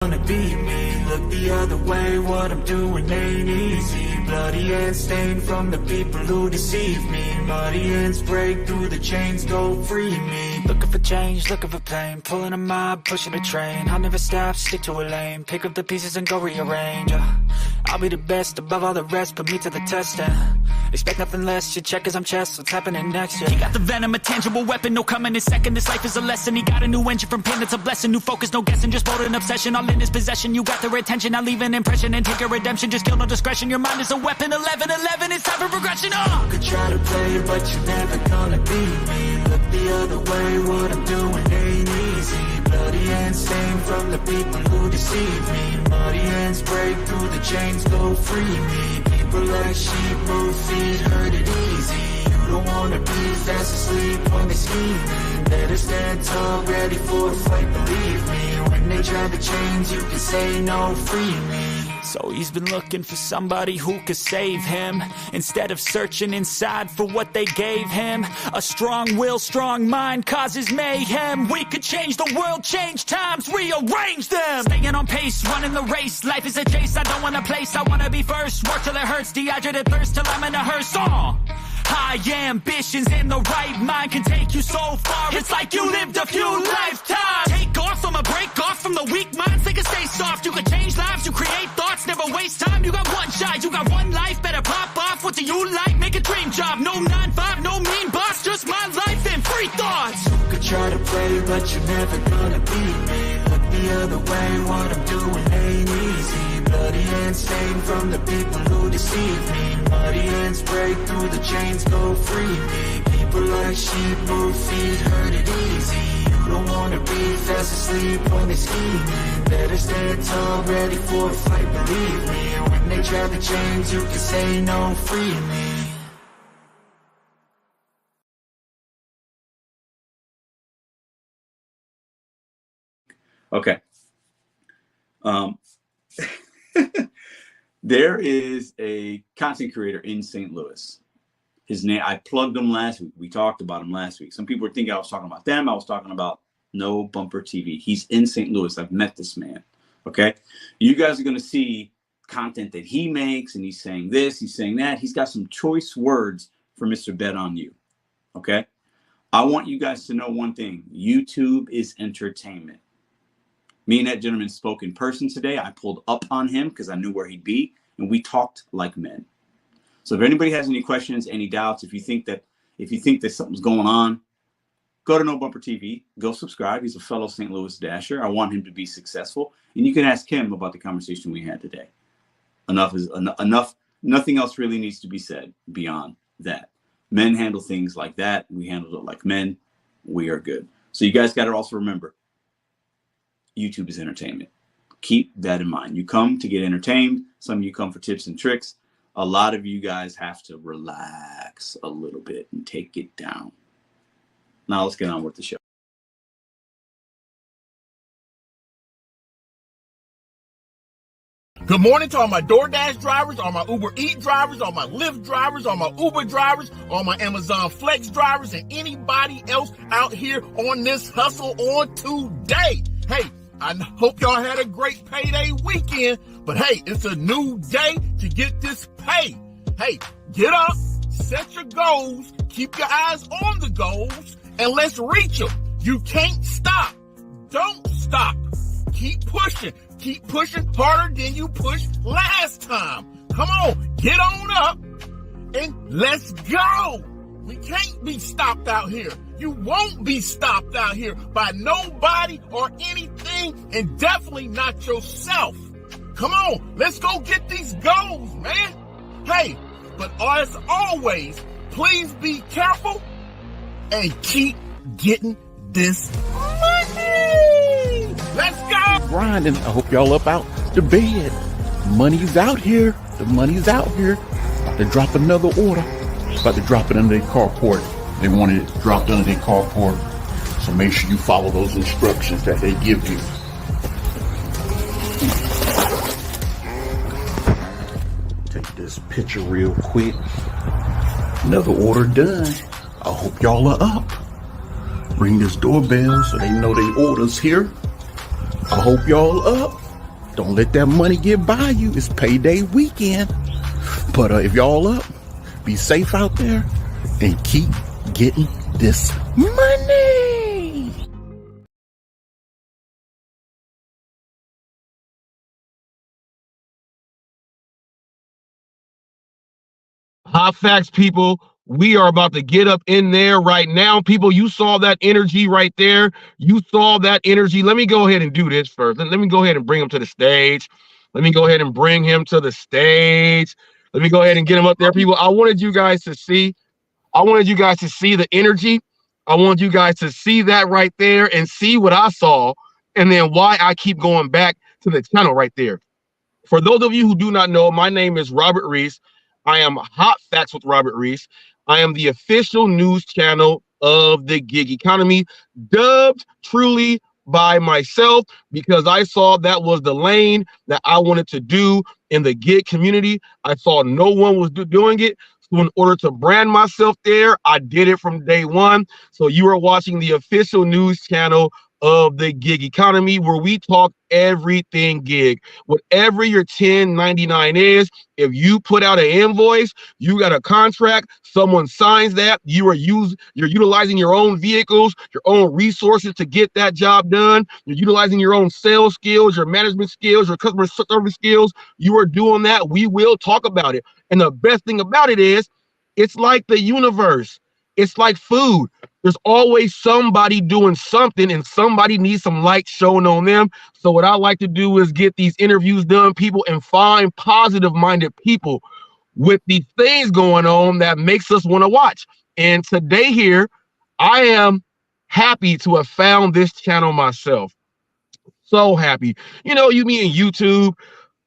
Gonna be me, look the other way, what I'm doing ain't easy. Bloody hands stained from the people who deceive me. Muddy hands break through the chains, go free me. Looking for change, looking for pain, pulling a mob, pushing a train. I'll never stop, stick to a lane, pick up the pieces and go rearrange. I'll be the best above all the rest, put me to the test and expect nothing less, your check is I'm chess, what's happening next, yeah. He got the venom, a tangible weapon, no coming in second. This life is a lesson, he got a new engine from pain, it's a blessing. New focus, no guessing, just bold and obsession, all in his possession. You got their attention, I'll leave an impression and take a redemption. Just kill, no discretion, your mind is a weapon. 11-11, it's time for progression. You could try to play, but you're never gonna be me. Look the other way, what I'm doing ain't easy. Bloody hands stained from the people who deceive me. Muddy hands break through the chains, go free me. People like sheep move feet, hurt it easy. You don't wanna be fast asleep when they scheming. Better stand tall, ready for a fight, believe me. When they try the chains, you can say no, free me. So he's been looking for somebody who could save him, instead of searching inside for what they gave him. A strong will, strong mind causes mayhem. We could change the world, change times, rearrange them. Staying on pace, running the race. Life is a chase, I don't want a place, I wanna be first. Work till it hurts, dehydrated thirst till I'm in a hearse. High ambitions and the right mind can take you so far. It's like you lived a few lifetimes. Take off, I'ma break off from the weak minds. They can stay soft, you can change lives, you create thoughts, never waste time. You got one shot, you got one life, better pop off. What do you like? Make a dream job. No 9-5, no mean boss, just my life and free thoughts. You could try to play, but you're never gonna beat me. Look the other way, what I'm doing ain't easy. Bloody hands stained from the people who deceive me. Muddy hands break through the chains, go free me. People like sheep move feet, hurt it easy. You don't wanna be fast asleep when they scheming. Better stand tall, ready for a fight, believe me. When they try the chains, you can say no, free me. Okay. There is a content creator in St. Louis. His name, I plugged him last week. We talked about him last week. Some people were thinking I was talking about them. I was talking about No Bumper TV. He's in St. Louis. I've met this man. Okay. You guys are going to see content that he makes, and he's saying this, he's saying that. He's got some choice words for Mr. Bet on You. Okay. I want you guys to know one thing. YouTube is entertainment. Me and that gentleman spoke in person today. I pulled up on him because I knew where he'd be, and we talked like men. So if anybody has any questions, any doubts, if you think that something's going on, go to No Bumper TV, go subscribe. He's a fellow St. Louis Dasher. I want him to be successful, and you can ask him about the conversation we had today. Enough is enough. Nothing else really needs to be said beyond that. Men handle things like that. We handle it like men. We are good. So you guys got to also remember, YouTube is entertainment. Keep that in mind. You come to get entertained. Some of you come for tips and tricks. A lot of you guys have to relax a little bit and take it down. Now let's get on with the show. Good morning to all my DoorDash drivers, all my Uber Eats drivers, all my Lyft drivers, all my Uber drivers, all my Amazon Flex drivers, and anybody else out here on this hustle on today. Hey, I hope y'all had a great payday weekend, but hey, it's a new day to get this pay. Hey, get up, set your goals, keep your eyes on the goals, and let's reach them. You can't stop. Don't stop. Keep pushing harder than you pushed last time. Come on, get on up and let's go. We can't be stopped out here. You won't be stopped out here by nobody or anything, and definitely not yourself. Come on, let's go get these goals, man. Hey, but as always, please be careful and keep getting this money. Let's go. Grinding. I hope y'all up out to bed. Money's out here. The money's out here. About to drop another order. About to drop it under their carport. They wanted it dropped under their carport. So make sure you follow those instructions that they give you. Take this picture real quick. Another order done. I hope y'all are up. Ring this doorbell so they know they orders here. I hope y'all up. Don't let that money get by you. It's payday weekend. But if y'all up, be safe out there and keep getting this money. Hot facts, people. We are about to get up in there right now. People, you saw that energy right there. You saw that energy. Let me go ahead and do this first. Let me go ahead and bring him to the stage. Let me go ahead and bring him to the stage. Let me go ahead and get him up there, people. I wanted you guys to see the energy. I want you guys to see that right there and see what I saw, and then why I keep going back to the channel right there. For those of you who do not know, my name is Robert Reese. I am Hot Facts with Robert Reese. I am the official news channel of the gig economy, dubbed truly by myself because I saw that was the lane that I wanted to do in the gig community. I saw no one was doing it. So in order to brand myself there, I did it from day one. So you are watching the official news channel of the gig economy, where we talk everything gig. Whatever your 1099 is, if you put out an invoice, you got a contract, someone signs that, you're utilizing your own vehicles, your own resources to get that job done. You're utilizing your own sales skills, your management skills, your customer service skills. You are doing that. We will talk about it. And the best thing about it is, it's like the universe. It's like food. There's always somebody doing something, and somebody needs some light shown on them. So what I like to do is get these interviews done, people, and find positive-minded people with these things going on that makes us want to watch. And today here, I am happy to have found this channel myself. So happy. You know, you mean YouTube,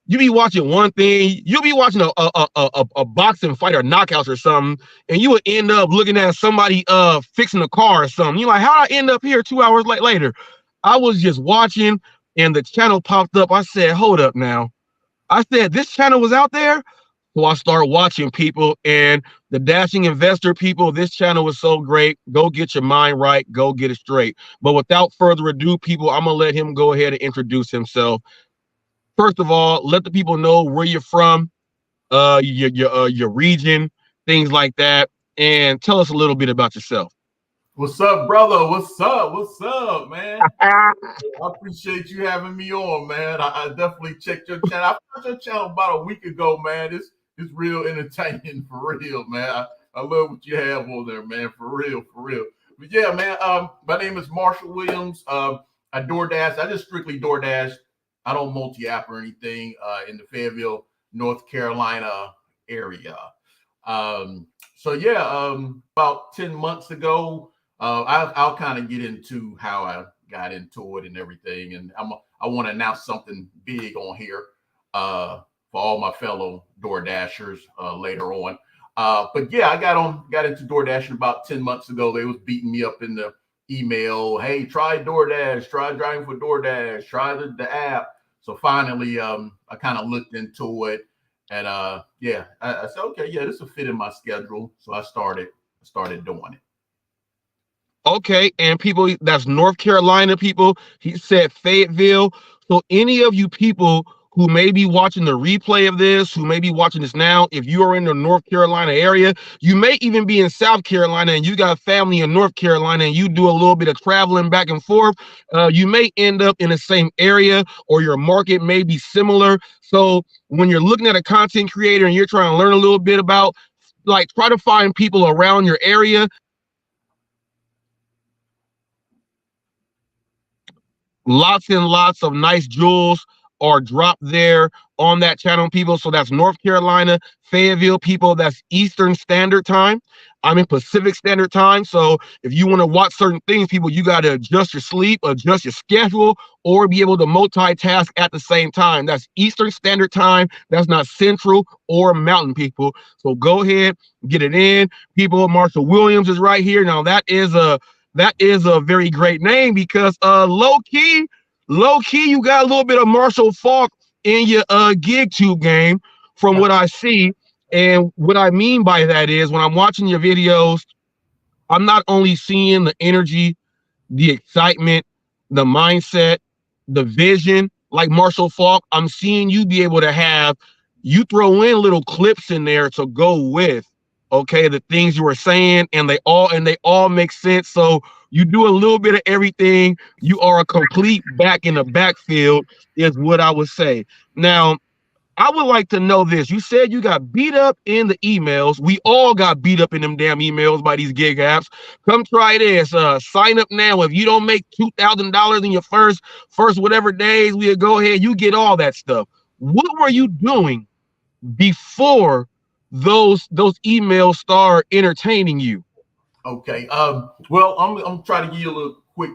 you be watching one thing, you'll be watching a boxing fight or knockouts or something, and you would end up looking at somebody fixing a car or something. You're like, how did I end up here 2 hours later? I was just watching and the channel popped up. I said, hold up now. I said, this channel was out there? So I started watching, people, and the Dashing Investor, people, this channel was so great. Go get your mind right. Go get it straight. But without further ado, people, I'm going to let him go ahead and introduce himself. First of all, let the people know where you're from, your region, things like that, and tell us a little bit about yourself. What's up, brother? What's up, man? I appreciate you having me on, man. I definitely checked your channel. I found your channel about a week ago, man. It's real entertaining, for real, man. I love what you have on there, man, for real. But yeah, man, my name is Marshall Williams. I DoorDash. I just strictly DoorDash. I don't multi-app or anything in the Fayetteville, North Carolina area. So yeah, about 10 months ago, I'll kind of get into how I got into it and everything. And I want to announce something big on here for all my fellow DoorDashers later on. But yeah, I got into DoorDashing about 10 months ago. They was beating me up in the email. Hey, try DoorDash, try driving for DoorDash, try the app. So finally, I kind of looked into it, and yeah, I said, okay, yeah, this will fit in my schedule. So I started doing it. Okay, and people, that's North Carolina, people. He said Fayetteville. So any of you people who may be watching the replay of this, who may be watching this now, if you are in the North Carolina area, you may even be in South Carolina and you got family in North Carolina and you do a little bit of traveling back and forth, you may end up in the same area, or your market may be similar. So when you're looking at a content creator and you're trying to learn a little bit about, like, try to find people around your area. Lots and lots of nice jewels are dropped there on that channel, people. So that's North Carolina, Fayetteville, people. That's Eastern Standard Time. I'm in Pacific Standard Time. So if you want to watch certain things, people, you got to adjust your sleep, adjust your schedule, or be able to multitask at the same time. That's Eastern Standard Time. That's not Central or Mountain, people. So go ahead, get it in, people. Marshall Williams is right here. Now that is a very great name, because low key, you got a little bit of Marshall Falk in your GigTube game, from what I see. And what I mean by that is, when I'm watching your videos, I'm not only seeing the energy, the excitement, the mindset, the vision, like Marshall Falk, I'm seeing you be able to have, you throw in little clips in there to go with, okay, the things you were saying, and they all make sense. So you do a little bit of everything. You are a complete back in the backfield, is what I would say. Now, I would like to know this. You said you got beat up in the emails. We all got beat up in them damn emails by these gig apps. Come try this. Sign up now. If you don't make $2,000 in your first whatever days, we'll go ahead. You get all that stuff. What were you doing before those emails start entertaining you? Okay. Well, I'm trying to give you a little quick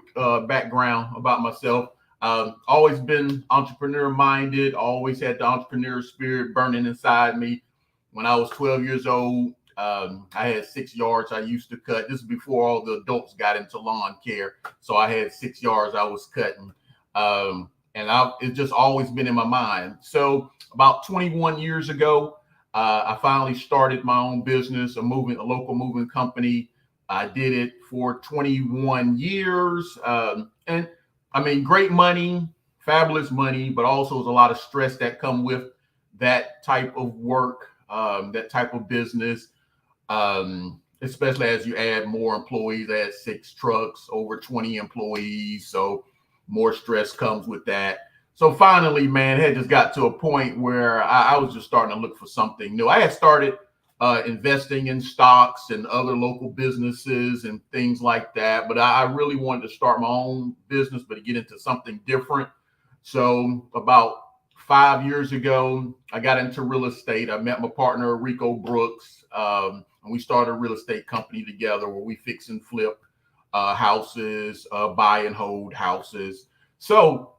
background about myself. Always been entrepreneur minded, always had the entrepreneur spirit burning inside me. When I was 12 years old, I had 6 yards I used to cut. This is before all the adults got into lawn care. So I had 6 yards I was cutting. It's just always been in my mind. So about 21 years ago, I finally started my own business, a local moving company. I did it for 21 years. And I mean, great money, fabulous money, but also there's a lot of stress that come with that type of work, that type of business, especially as you add more employees. I had 6 trucks, over 20 employees. So more stress comes with that. So finally, man, it had just got to a point where I was just starting to look for something new. I had started investing in stocks and other local businesses and things like that. But I really wanted to start my own business, but to get into something different. So about 5 years ago, I got into real estate. I met my partner, Rico Brooks, and we started a real estate company together where we fix and flip houses, buy and hold houses. So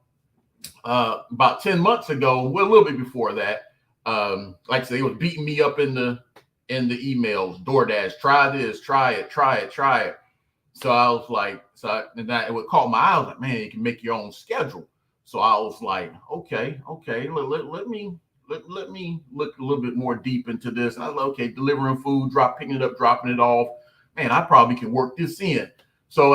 about 10 months ago, well, a little bit before that, like I said, it was beating me up in the emails, DoorDash, try this, try it. So I was like, it would caught my eye. I was like, man, you can make your own schedule. So I was like, okay, let me look a little bit more deep into this. And I was like, okay, delivering food, picking it up, dropping it off. Man, I probably can work this in. So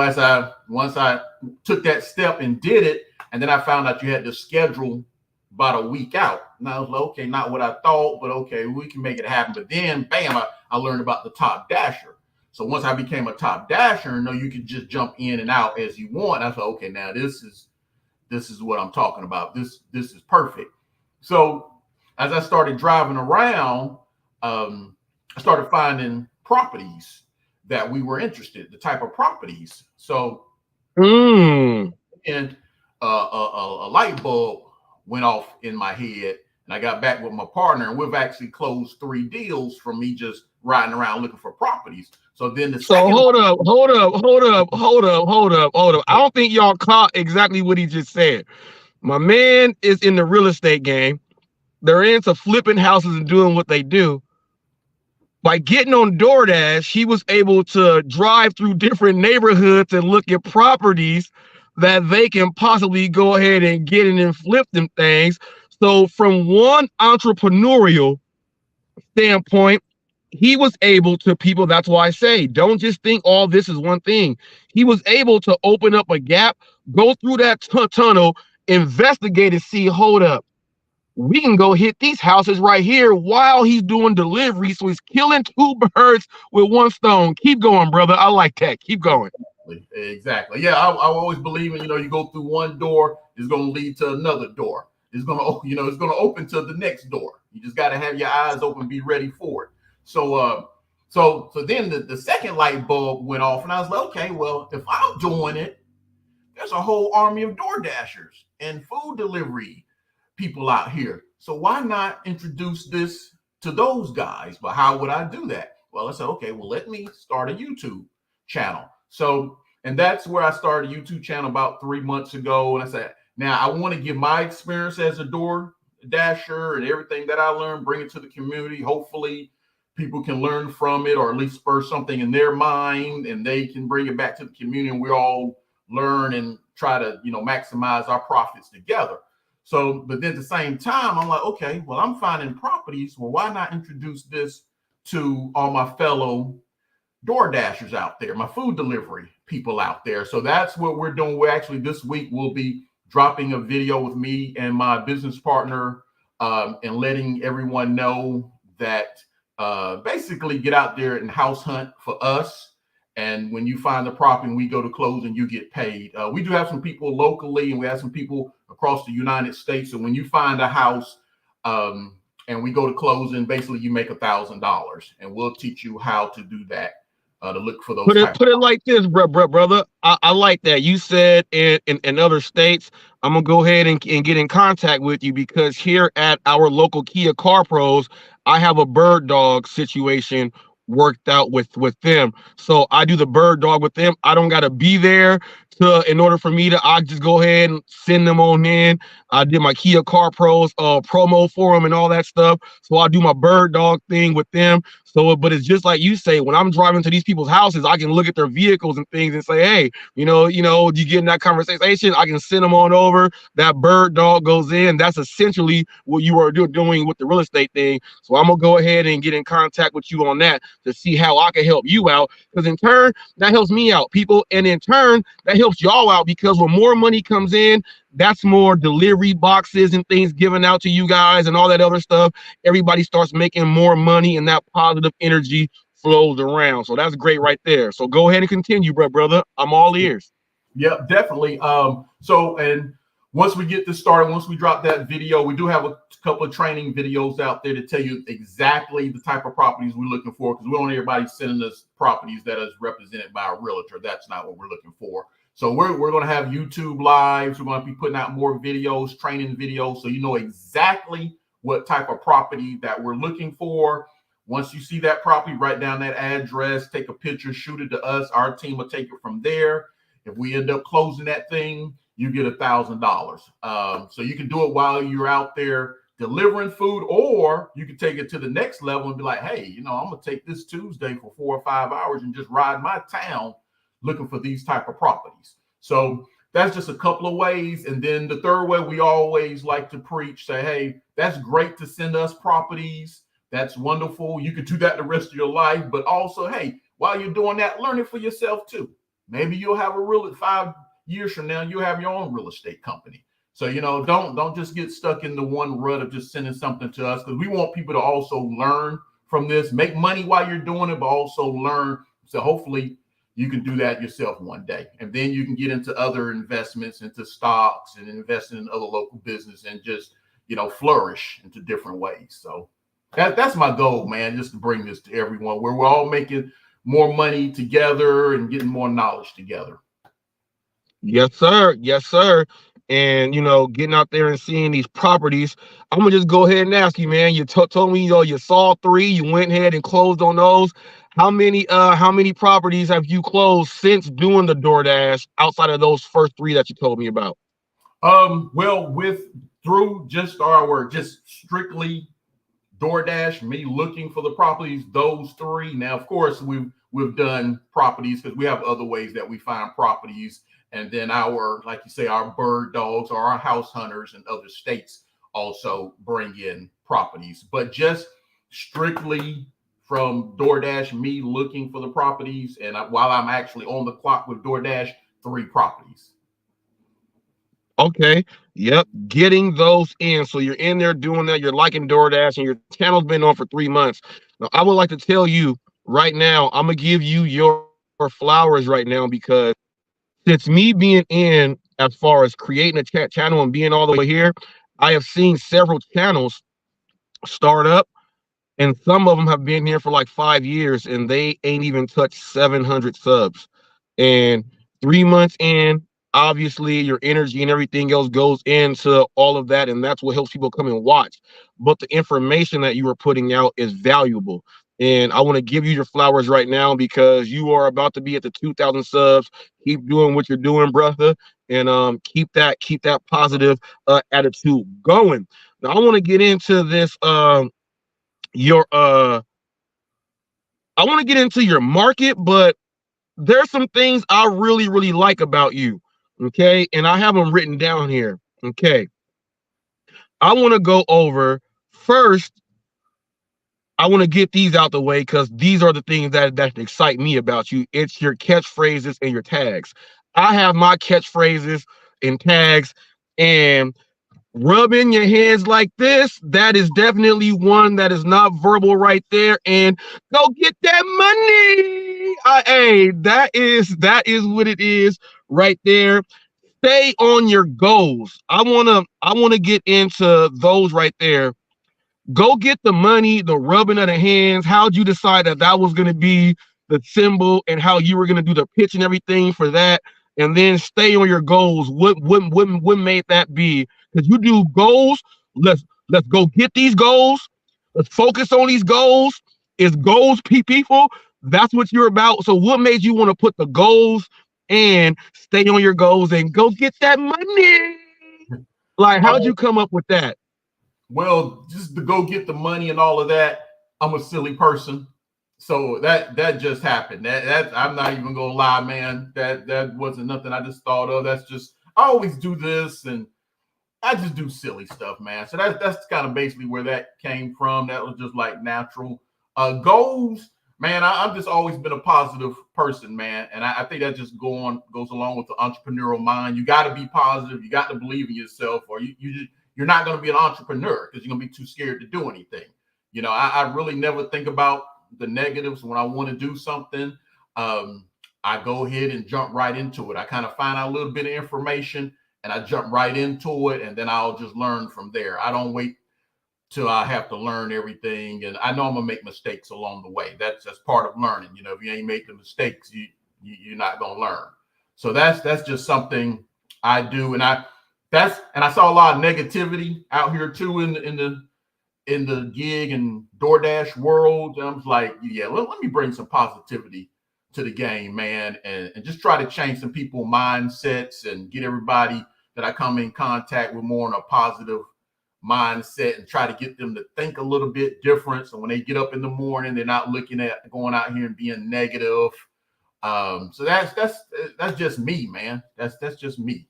once I took that step and did it, and then I found out you had to schedule about a week out. And I was like, okay, not what I thought, but okay, we can make it happen. But then, bam, I learned about the top dasher. So once I became a top dasher, you could just jump in and out as you want. I thought, okay, now this is what I'm talking about. This is perfect. So as I started driving around, I started finding properties that we were interested, the type of properties. So, and a light bulb went off in my head, and I got back with my partner, and we've actually closed 3 deals from me just riding around looking for properties. So then hold up. I don't think y'all caught exactly what he just said. My man is in the real estate game. They're into flipping houses and doing what they do. By getting on DoorDash, he was able to drive through different neighborhoods and look at properties that they can possibly go ahead and get in and flip them things. So from one entrepreneurial standpoint, he was able to people. That's why I say, don't just think all this is one thing. He was able to open up a gap, go through that tunnel, investigate and see, hold up, we can go hit these houses right here while he's doing delivery. So he's killing 2 birds with 1 stone. Keep going, brother. I like that. Keep going. Exactly. Yeah, I always believe in, you go through one door, it's going to lead to another door. It's going to, it's going to open to the next door. You just got to have your eyes open, be ready for it. So, so then the second light bulb went off, and I was like, okay, well, if I'm doing it, there's a whole army of Door Dashers and food delivery people out here. So why not introduce this to those guys? But how would I do that? Well, I said, okay, well, let me start a YouTube channel. So, and that's where I started a YouTube channel about 3 months ago. And I said, now I want to give my experience as a Door Dasher and everything that I learned, bring it to the community. Hopefully people can learn from it, or at least spur something in their mind, and they can bring it back to the community, and we all learn and try to, maximize our profits together. So, but then at the same time, I'm like, okay, well, I'm finding properties. Well, why not introduce this to all my fellow Door Dashers out there, my food delivery people out there? So that's what we're doing. We're actually, this week, we'll be dropping a video with me and my business partner, and letting everyone know that basically get out there and house hunt for us. And when you find the property and we go to close and you get paid. We do have some people locally and we have some people across the United States. So when you find a house and we go to closing, basically you make $1,000, and we'll teach you how to do that. To look for those. Put it like this, brother. I like that. You said in other states. I'm gonna go ahead and get in contact with you, because here at our local Kia Car Pros, I have a bird dog situation worked out with them. So I do the bird dog with them. I don't gotta be there in order for me to. I just go ahead and send them on in. I did my Kia Car Pros promo for them and all that stuff. So I do my bird dog thing with them. So, but it's just like you say, when I'm driving to these people's houses, I can look at their vehicles and things and say, hey, you get in that conversation, I can send them on over. That bird dog goes in. That's essentially what you are doing with the real estate thing. So I'm going to go ahead and get in contact with you on that to see how I can help you out. Because in turn, that helps me out, people. And in turn, that helps y'all out, because when more money comes in, that's more delivery boxes and things given out to you guys and all that other stuff. Everybody starts making more money, and that positive energy flows around. So that's great right there. So go ahead and continue, brother. I'm all ears. Yep, definitely. So, and once we get this started, once we drop that video, we do have a couple of training videos out there to tell you exactly the type of properties we're looking for, because we don't want everybody sending us properties that is represented by a realtor. That's not what we're looking for. So we're going to have YouTube lives. We're going to be putting out more videos, training videos, so you know exactly what type of property that we're looking for. Once you see that property, write down that address, take a picture, shoot it to us. Our team will take it from there. If we end up closing that thing, you get $1,000. So you can do it while you're out there delivering food, or you can take it to the next level and be like, hey, I'm going to take this Tuesday for 4 or 5 hours and just ride my town looking for these type of properties. So that's just a couple of ways. And then the third way, we always like to preach, say, hey, that's great to send us properties. That's wonderful. You could do that the rest of your life. But also, hey, while you're doing that, learn it for yourself too. Maybe you'll have 5 years from now, you'll have your own real estate company. So, don't just get stuck in the one rut of just sending something to us, because we want people to also learn from this, make money while you're doing it, but also learn. So hopefully you can do that yourself one day. And then you can get into other investments, into stocks, and invest in other local business, and just, flourish into different ways. So that's my goal, man, just to bring this to everyone, where we're all making more money together and getting more knowledge together. Yes, sir. Yes, sir. And, getting out there and seeing these properties, I'm going to just go ahead and ask you, man, you told me, you saw 3, you went ahead and closed on those. How many properties have you closed since doing the DoorDash outside of those first 3 that you told me about? Well, through just strictly DoorDash, me looking for the properties, those 3. Now, of course, we've done properties because we have other ways that we find properties. And then our bird dogs or our house hunters in other states also bring in properties. But just strictly from DoorDash, me looking for the properties, and while I'm actually on the clock with DoorDash, 3 properties. Okay. Yep. Getting those in. So you're in there doing that. You're liking DoorDash, and your channel's been on for 3 months. Now, I would like to tell you right now, I'm going to give you your flowers right now, because since me being in as far as creating a channel and being all the way here, I have seen several channels start up, and some of them have been here for like 5 years, and they ain't even touched 700 subs. And 3 months in, obviously your energy and everything else goes into all of that, and that's what helps people come and watch. But the information that you are putting out is valuable. And I want to give you your flowers right now, because you are about to be at the 2,000 subs. Keep doing what you're doing, brother, and keep that positive attitude going. Now I want to get into this. I want to get into your market, but there's some things I really, really like about you. Okay, and I have them written down here. Okay, I want to go over first. I want to get these out the way, because these are the things that excite me about you. It's your catchphrases and your tags. I have my catchphrases and tags And rubbing your hands like this, that is definitely one that is not verbal right there. And go get that money. Hey, that is what it is right there. Stay on your goals. I wanna get into those right there. Go get the money, the rubbing of the hands. How'd you decide that that was going to be the symbol and how you were going to do the pitch and everything for that? And then stay on your goals. What made that be? Because you do goals. Let's go get these goals. Let's focus on these goals. It's goals, people. That's what you're about. So what made you want to put the goals and stay on your goals and go get that money? Like, how'd you come up with that? Well, just to go get the money and all of that, I'm a silly person. So that just happened. That I'm not even gonna lie, man. That wasn't nothing I just thought of. That's just I always do this and I just do silly stuff, man. So that's kind of basically where that came from. That was just like natural. Goals, man. I've just always been a positive person, man. And I think that just goes along with the entrepreneurial mind. You got to be positive. You got to believe in yourself, or you're not going to be an entrepreneur because you're going to be too scared to do anything. You know, I really never think about the negatives when I want to do something. I go ahead and jump right into it. I kind of find out a little bit of information and I jump right into it, and then I'll just learn from there. I don't wait till I have to learn everything, and I know I'm gonna make mistakes along the way. That's part of learning. You know, if you ain't making mistakes, you're not gonna learn. So that's just something I do, and I saw a lot of negativity out here too in the gig and DoorDash world. I was like, yeah, let me bring some positivity to the game, man, and just try to change some people's mindsets and get everybody that I come in contact with more in a positive mindset and try to get them to think a little bit different. So when they get up in the morning, they're not looking at going out here and being negative. So that's just me, man. That's just me.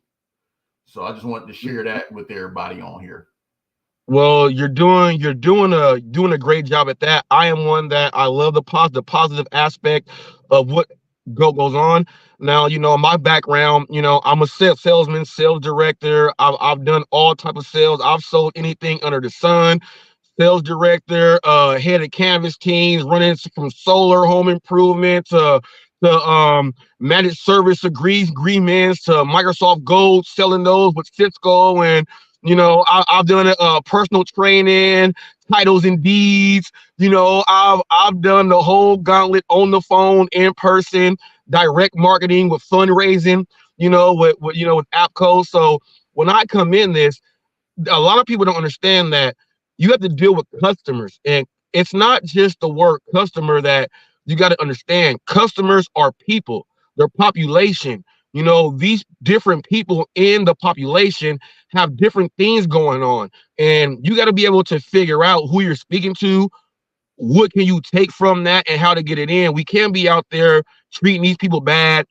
So I just wanted to share that with everybody on here. Well, you're doing a great job at that. I am one that I love the positive aspect of what goes on. Now, you know, my background, you know, I'm a salesman, sales director. I've done all type of sales. I've sold anything under the sun. Sales director, head of canvas teams, running from solar, home improvement to managed service agreements to Microsoft Gold, selling those with Cisco, and you know, I've done personal training, titles and deeds. You know, I've done the whole gauntlet on the phone, in person, direct marketing with fundraising. You know, with AppCo. So when I come in this, a lot of people don't understand that you have to deal with customers, and it's not just the word customer that you got to understand. Customers are people, they're population. You know, these different people in the population have different things going on, and you got to be able to figure out who you're speaking to, what can you take from that, and how to get it in. We can't be out there treating these people bad,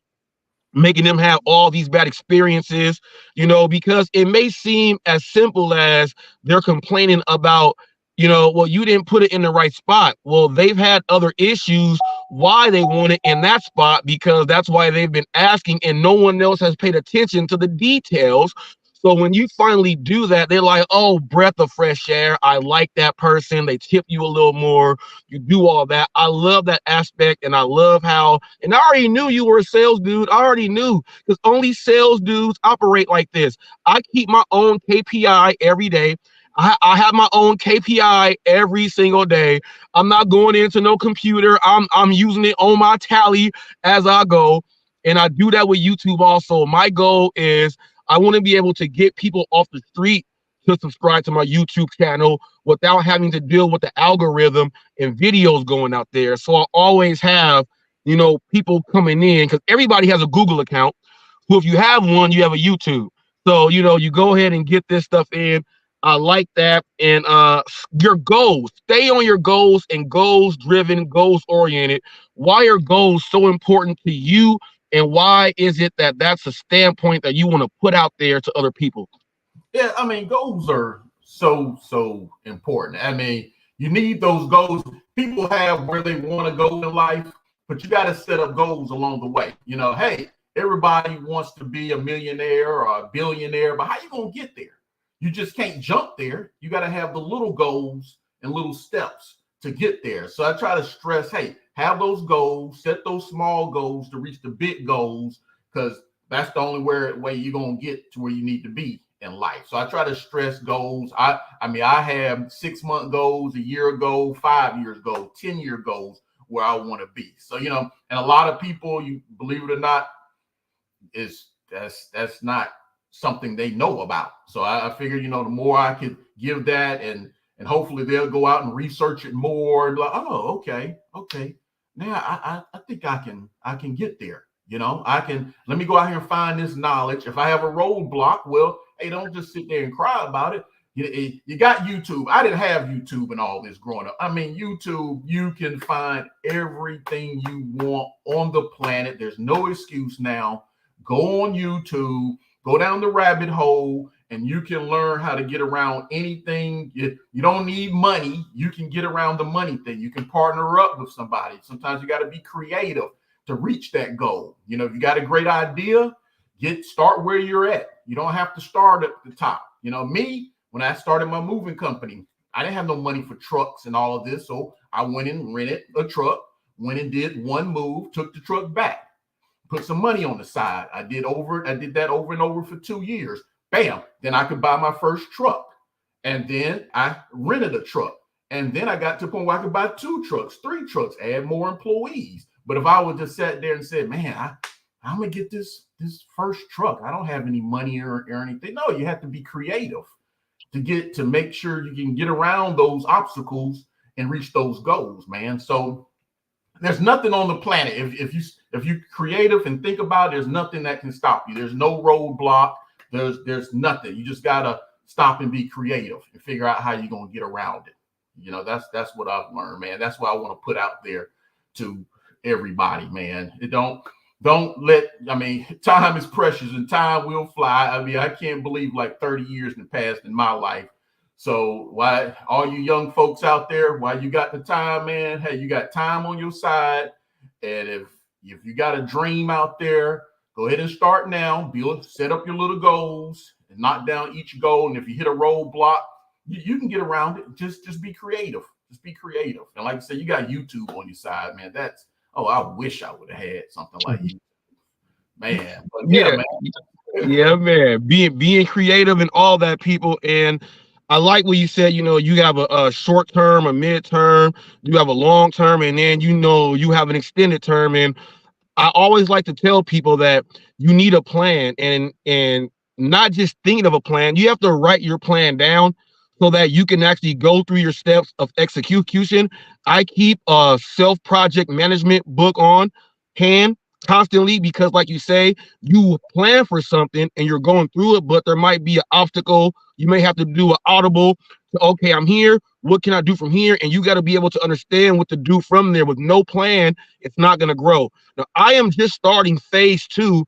making them have all these bad experiences, you know, because it may seem as simple as they're complaining about, you know, well, you didn't put it in the right spot. Well, they've had other issues why they want it in that spot, because that's why they've been asking, and no one else has paid attention to the details. So when you finally do that, they're like, oh, breath of fresh air. I like that person. They tip you a little more. You do all that. I love that aspect. And I love how, and I already knew you were a sales dude. I already knew, because only sales dudes operate like this. I keep my own KPI every day. I have my own KPI every single day. I'm not going into no computer. I'm using it on my tally as I go. And I do that with YouTube also. My goal is I want to be able to get people off the street to subscribe to my YouTube channel without having to deal with the algorithm and videos going out there. So I always have, you know, people coming in, because everybody has a Google account. Well, if you have one, you have a YouTube. So, you know, you go ahead and get this stuff in. I like that. And your goals, stay on your goals, and goals driven, goals oriented. Why are goals so important to you? And why is it that that's a standpoint that you want to put out there to other people? Yeah, I mean, goals are so important. I mean, you need those goals. People have where they want to go in life, but you got to set up goals along the way. You know, hey, everybody wants to be a millionaire or a billionaire, but how you gonna get there? You just can't jump there. You got to have the little goals and little steps to get there. So I try to stress, hey, have those goals, set those small goals to reach the big goals, because that's the only way you're gonna get to where you need to be in life. So I try to stress goals. I mean, I have 6-month goals, a year ago, 5 years ago, 10-year goals where I want to be. So, you know, and a lot of people, you believe it or not, that's not something they know about. So I figured, you know, the more I could give that, and hopefully they'll go out and research it more and be like, oh, okay. Now I think I can get there. You know, let me go out here and find this knowledge. If I have a roadblock, well, hey, don't just sit there and cry about it. You got YouTube. I didn't have YouTube and all this growing up. I mean, YouTube, you can find everything you want on the planet. There's no excuse now. Go on YouTube, go down the rabbit hole, and you can learn how to get around anything. You don't need money. You can get around the money thing. You can partner up with somebody. Sometimes you got to be creative to reach that goal. You know, if you got a great idea, start where you're at. You don't have to start at the top. You know, me, when I started my moving company, I didn't have no money for trucks and all of this. So I went and rented a truck, went and did one move, took the truck back, put some money on the side. I did that over and over for 2 years. Bam. Then I could buy my first truck. And then I rented a truck. And then I got to the point where I could buy 2 trucks, 3 trucks, add more employees. But if I would just sat there and said, man, I'm going to get this first truck, I don't have any money or anything. No, you have to be creative to make sure you can get around those obstacles and reach those goals, man. So there's nothing on the planet. If you're creative and think about it, there's nothing that can stop you. There's no roadblock. There's nothing. You just got to stop and be creative and figure out how you're going to get around it. You know, that's what I've learned, man. That's what I want to put out there to everybody, man. Time is precious and time will fly. I mean, I can't believe like 30 years in the past in my life. So why all you young folks out there, while you got the time, man, hey, you got time on your side. And if you got a dream out there, go ahead and start now. Set up your little goals and knock down each goal. And if you hit a roadblock, you can get around it. Just be creative. Just be creative. And like I said, you got YouTube on your side, man. I wish I would have had something like you, man. But man. Yeah, man. Being creative and all that, people. And I like what you said. You know, you have a short term, a mid term, you have a long term, and then you have an extended term. And I always like to tell people that you need a plan, and not just thinking of a plan. You have to write your plan down so that you can actually go through your steps of execution. I keep a self-project management book on hand constantly because, like you say, you plan for something and you're going through it, but there might be an obstacle. You may have to do an audible. Okay, I'm here. What can I do from here? And you got to be able to understand what to do from there. With no plan, it's not going to grow. Now, I am just starting phase 2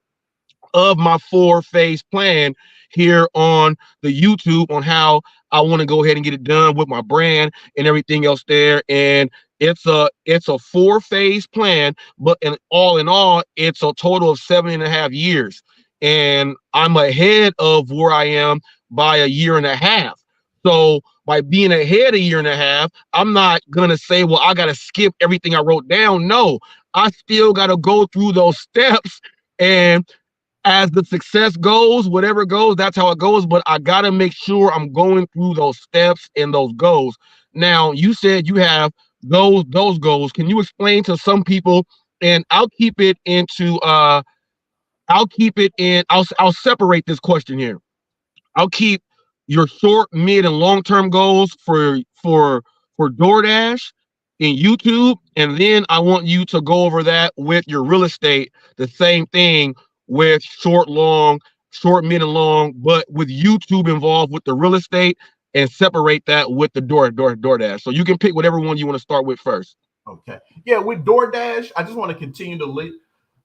of my 4-phase plan here on the YouTube on how I want to go ahead and get it done with my brand and everything else there. And it's a 4-phase plan, but in all, it's a total of 7.5 years. And I'm ahead of where I am by a year and a half. So by being ahead a year and a half, I'm not going to say, well, I got to skip everything I wrote down. No, I still got to go through those steps, and as the success goes, whatever goes, that's how it goes. But I got to make sure I'm going through those steps and those goals. Now, you said you have those goals. Can you explain to some people? And I'll separate this question here. I'll keep your short, mid, and long-term goals for DoorDash in YouTube, and then I want you to go over that with your real estate. The same thing with short, mid, and long, but with YouTube involved with the real estate, and separate that with the DoorDash. So you can pick whatever one you want to start with first. Okay. Yeah, with DoorDash, I just want to continue to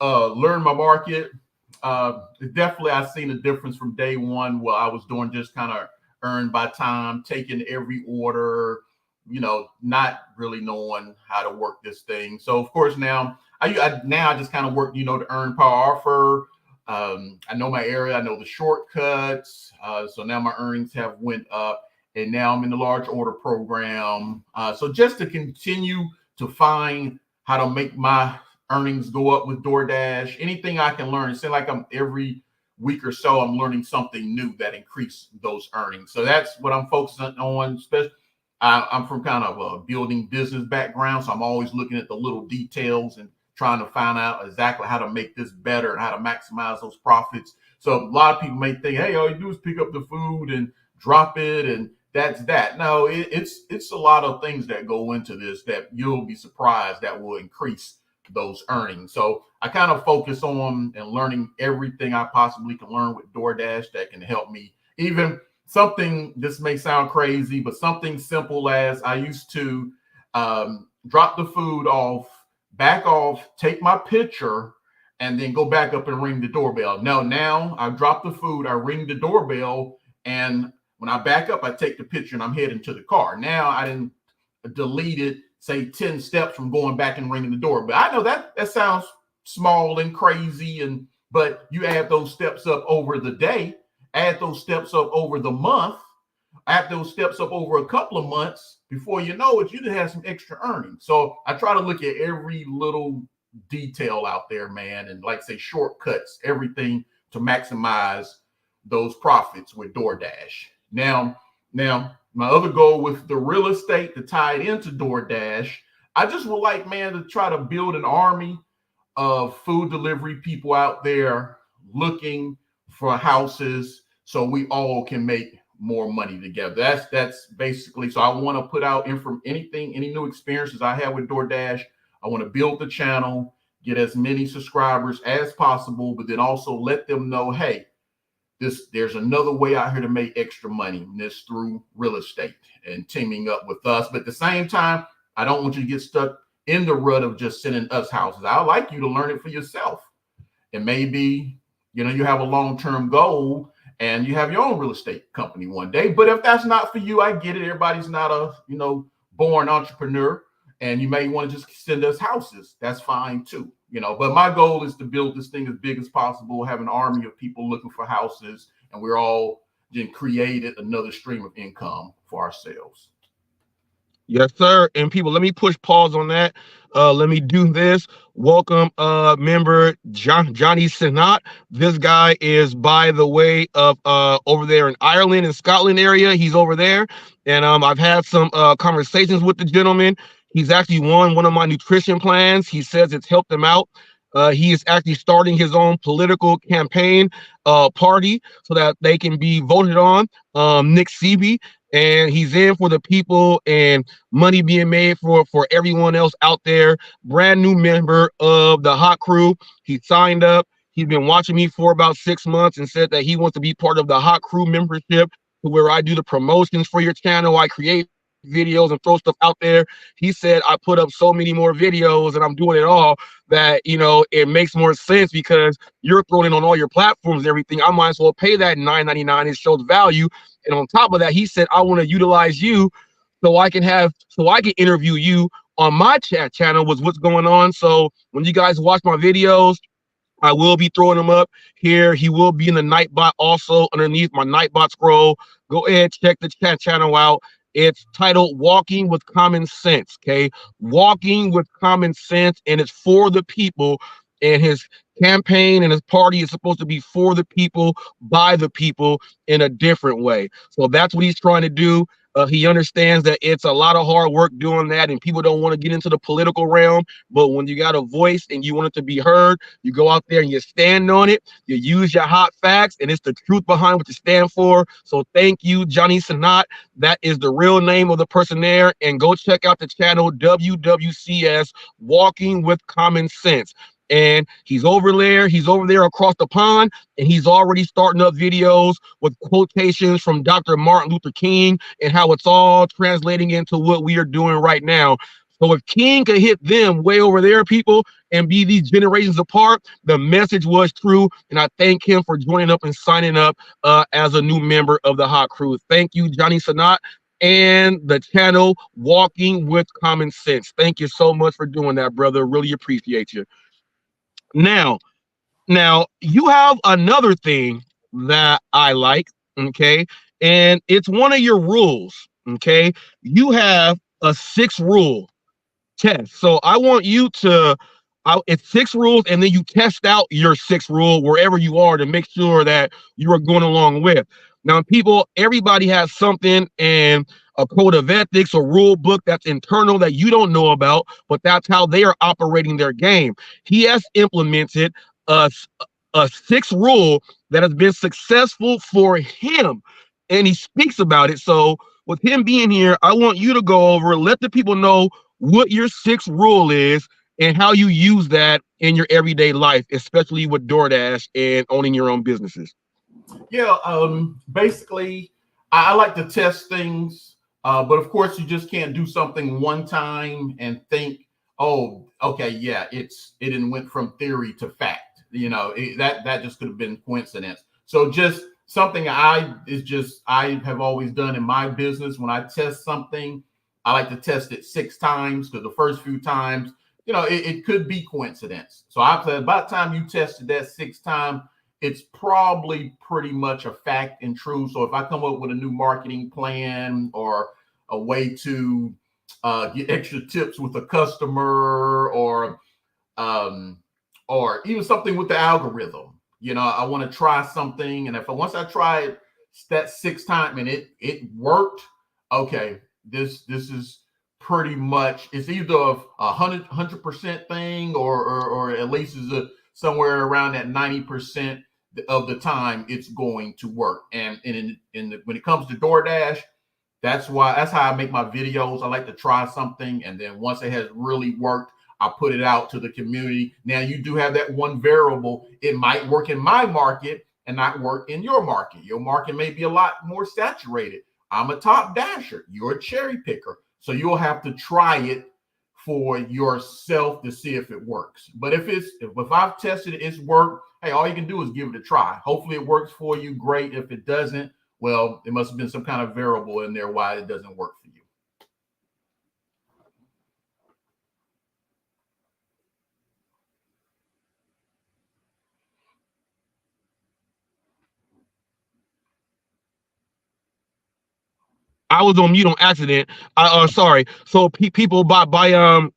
learn my market. Definitely, I've seen a difference from day one where I was doing just kind of earn by time, taking every order, not really knowing how to work this thing. So of course now I just kind of work, to earn per offer. I know my area, I know the shortcuts. So now my earnings have went up, and now I'm in the large order program. So just to continue to find how to make my earnings go up with DoorDash, anything I can learn. It seems like I'm every week or so I'm learning something new that increase those earnings. So that's what I'm focusing on. Especially, I'm from kind of a building business background, so I'm always looking at the little details and trying to find out exactly how to make this better and how to maximize those profits. So a lot of people may think, hey, all you do is pick up the food and drop it, and that's that. No, it's a lot of things that go into this that you'll be surprised that will increase those earnings. So I kind of focus on and learning everything I possibly can learn with DoorDash that can help me. Even something, this may sound crazy, but something simple as I used to drop the food off, back off, take my picture, and then go back up and ring the doorbell. No, now I drop the food, I ring the doorbell, and when I back up, I take the picture and I'm heading to the car. Now I didn't delete it, say 10 steps from going back and ringing the doorbell. I know that sounds small and crazy, but you add those steps up over the day, add those steps up over the month, add those steps up over a couple of months, before you know it, you did have some extra earnings. So I try to look at every little detail out there, man, and like say shortcuts, everything to maximize those profits with DoorDash. Now, my other goal with the real estate to tie it into DoorDash, I just would like, man, to try to build an army of food delivery people out there looking for houses so we all can make more money together. That's basically, so I want to put out any new experiences I have with DoorDash. I want to build the channel, get as many subscribers as possible, but then also let them know, hey, there's another way out here to make extra money, and this through real estate and teaming up with us. But at the same time, I don't want you to get stuck in the rut of just sending us houses. I'd like you to learn it for yourself. And maybe, you have a long-term goal and you have your own real estate company one day. But if that's not for you, I get it. Everybody's not a, born entrepreneur, and you may want to just send us houses. That's fine too, but my goal is to build this thing as big as possible, have an army of people looking for houses, and we're all then created another stream of income for ourselves. Yes, sir. And people, let me push pause on that. Let me do this. Welcome, member Johnny Sinat. This guy is, by the way, of over there in Ireland and Scotland area. He's over there, and I've had some conversations with the gentleman. He's actually won one of my nutrition plans. He says it's helped him out. He is actually starting his own political campaign party so that they can be voted on. Nick Seavey. And he's in for the people and money being made for everyone else out there. Brand new member of the Hot Crew. He signed up. He's been watching me for about 6 months and said that he wants to be part of the Hot Crew membership, where I do the promotions for your channel. I create videos and throw stuff out there. He said I put up so many more videos and I'm doing it all that, it makes more sense because you're throwing it on all your platforms and everything. I might as well pay that $9.99. It shows value. And on top of that, he said, I want to utilize you so I can interview you on my channel with what's going on. So when you guys watch my videos, I will be throwing them up here. He will be in the Nightbot also underneath my Nightbot scroll. Go ahead, check the channel out. It's titled Walking with Common Sense, okay? Walking with Common Sense, and it's for the people. And his campaign and his party is supposed to be for the people, by the people, in a different way. So that's what he's trying to do. He understands that it's a lot of hard work doing that, and people don't want to get into the political realm. But when you got a voice and you want it to be heard, you go out there and you stand on it. You use your hot facts, and it's the truth behind what you stand for. So thank you, Johnny Sinat. That is the real name of the person there. And go check out the channel WWCS, Walking with Common Sense. And he's over there across the pond, and he's already starting up videos with quotations from Dr. Martin Luther King and how it's all translating into what we are doing right now. So if King could hit them way over there, people, and be these generations apart, the message was true. And I thank him for joining up and signing up as a new member of the Hot Crew. Thank you, Johnny Sinat. and the channel Walking with Common Sense. Thank you so much for doing that, brother. Really appreciate you. Now, you have another thing that I like, okay? And it's one of your rules, okay? You have a 6 rule test. So I want you to, it's 6 rules, and then you test out your 6th rule wherever you are to make sure that you are going along with. Now, everybody has something in a code of ethics or rule book that's internal that you don't know about, but that's how they are operating their game. He has implemented a, a 6th rule that has been successful for him, and he speaks about it. So with him being here, I want you to go over, let the people know what your 6th rule is and how you use that in your everyday life, especially with DoorDash and owning your own businesses. Yeah, basically, I like to test things, but of course, you just can't do something one time and think, oh, okay, yeah, it went from theory to fact. That just could have been coincidence. So just something I have always done in my business. When I test something, I like to test it 6 times, because the first few times, it could be coincidence. So I said, by the time you tested that 6th time, it's probably pretty much a fact and true. So if I come up with a new marketing plan or a way to get extra tips with a customer, or even something with the algorithm, I want to try something. And once I try it that 6th time and it worked, okay, this is pretty much, it's either a 100% thing, or at least is somewhere around that 90% of the time it's going to work. And when it comes to DoorDash, that's how I make my videos. I like to try something, and then once it has really worked, I put it out to the community. Now, you do have that one variable. It might work in my market and not work in your market. Your market may be a lot more saturated. I'm a top dasher. You're a cherry picker. So you'll have to try it for yourself to see if it works. But if I've tested it, it's worked, hey, all you can do is give it a try. Hopefully it works for you. Great. If it doesn't, well, it must have been some kind of variable in there why it doesn't work for you. I was on mute on accident. Sorry. So people by doing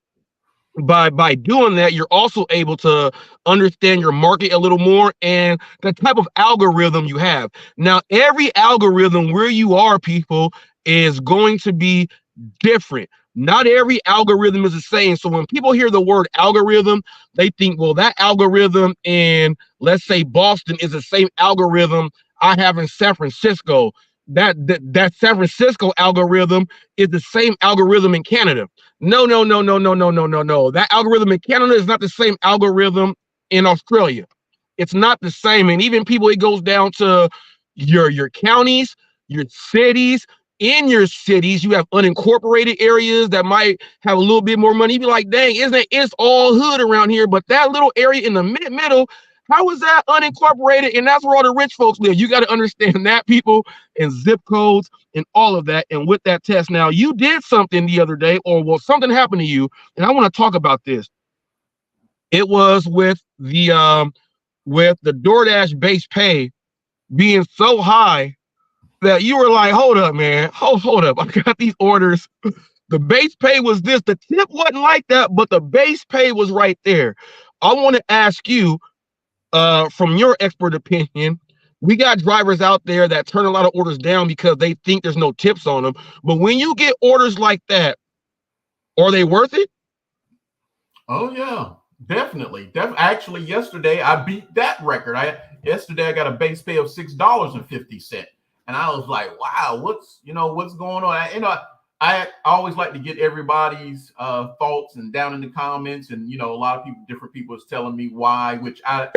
that, you're also able to understand your market a little more and the type of algorithm you have. Now, every algorithm where you are, people, is going to be different. Not every algorithm is the same. So when people hear the word algorithm, they think, well, that algorithm in, let's say, Boston is the same algorithm I have in San Francisco. That San Francisco algorithm is the same algorithm in Canada. No. That algorithm in Canada is not the same algorithm in Australia. It's not the same. And even people, it goes down to your counties, your cities. In your cities, you have unincorporated areas that might have a little bit more money. You be like, dang, it's all hood around here, but that little area in the middle, how is that unincorporated? And that's where all the rich folks live. You got to understand that, people, and zip codes and all of that. And with that test, now you did something the other day, or well, something happened to you, and I want to talk about this. It was with the DoorDash base pay being so high that you were like, hold up, man, hold up. I got these orders. The base pay was this. The tip wasn't like that, but the base pay was right there. I want to ask you, from your expert opinion, we got drivers out there that turn a lot of orders down because they think there's no tips on them. But when you get orders like that, are they worth it? Oh, yeah, definitely. Actually, yesterday I beat that record. Yesterday I got a base pay of $6.50. And I was like, wow, what's going on? I always like to get everybody's thoughts and down in the comments. And, a lot of different people is telling me why, which I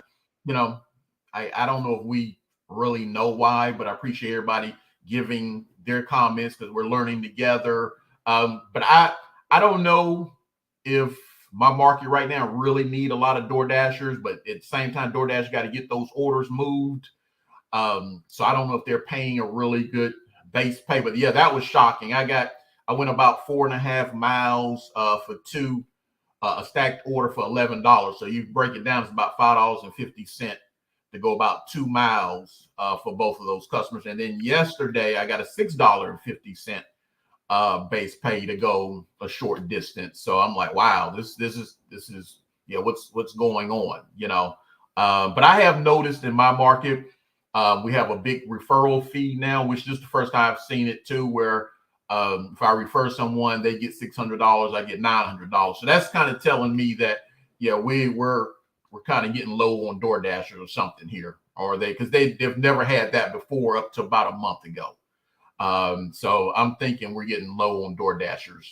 don't know if we really know why, but I appreciate everybody giving their comments because we're learning together. But I don't know if my market right now really need a lot of DoorDashers, but at the same time, DoorDash got to get those orders moved. So I don't know if they're paying a really good base pay. But yeah, that was shocking. I went about 4.5 miles for two, a stacked order for $11. So you break it down, it's about $5.50 to go about 2 miles for both of those customers. And then yesterday I got a $6.50 base pay to go a short distance. So I'm like, wow, this is yeah, what's going on, you know? But I have noticed in my market, we have a big referral fee now, which is the first time I've seen it too, where if I refer someone, they get $600, I get $900. So that's kind of telling me that, yeah, we're kind of getting low on DoorDashers or something here, or because they've never had that before up to about a month ago. So I'm thinking we're getting low on DoorDashers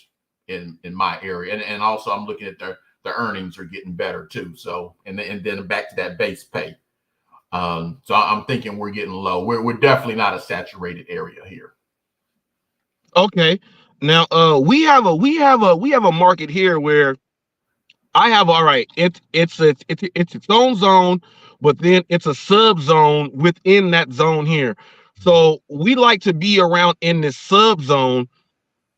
in my area, and also I'm looking at the earnings are getting better too. So and then back to that base pay. So I'm thinking we're getting low. We're definitely not a saturated area here. Okay. Now we have a market here where I have, all right, it's its own zone, but then it's a sub zone within that zone here. So we like to be around in this sub zone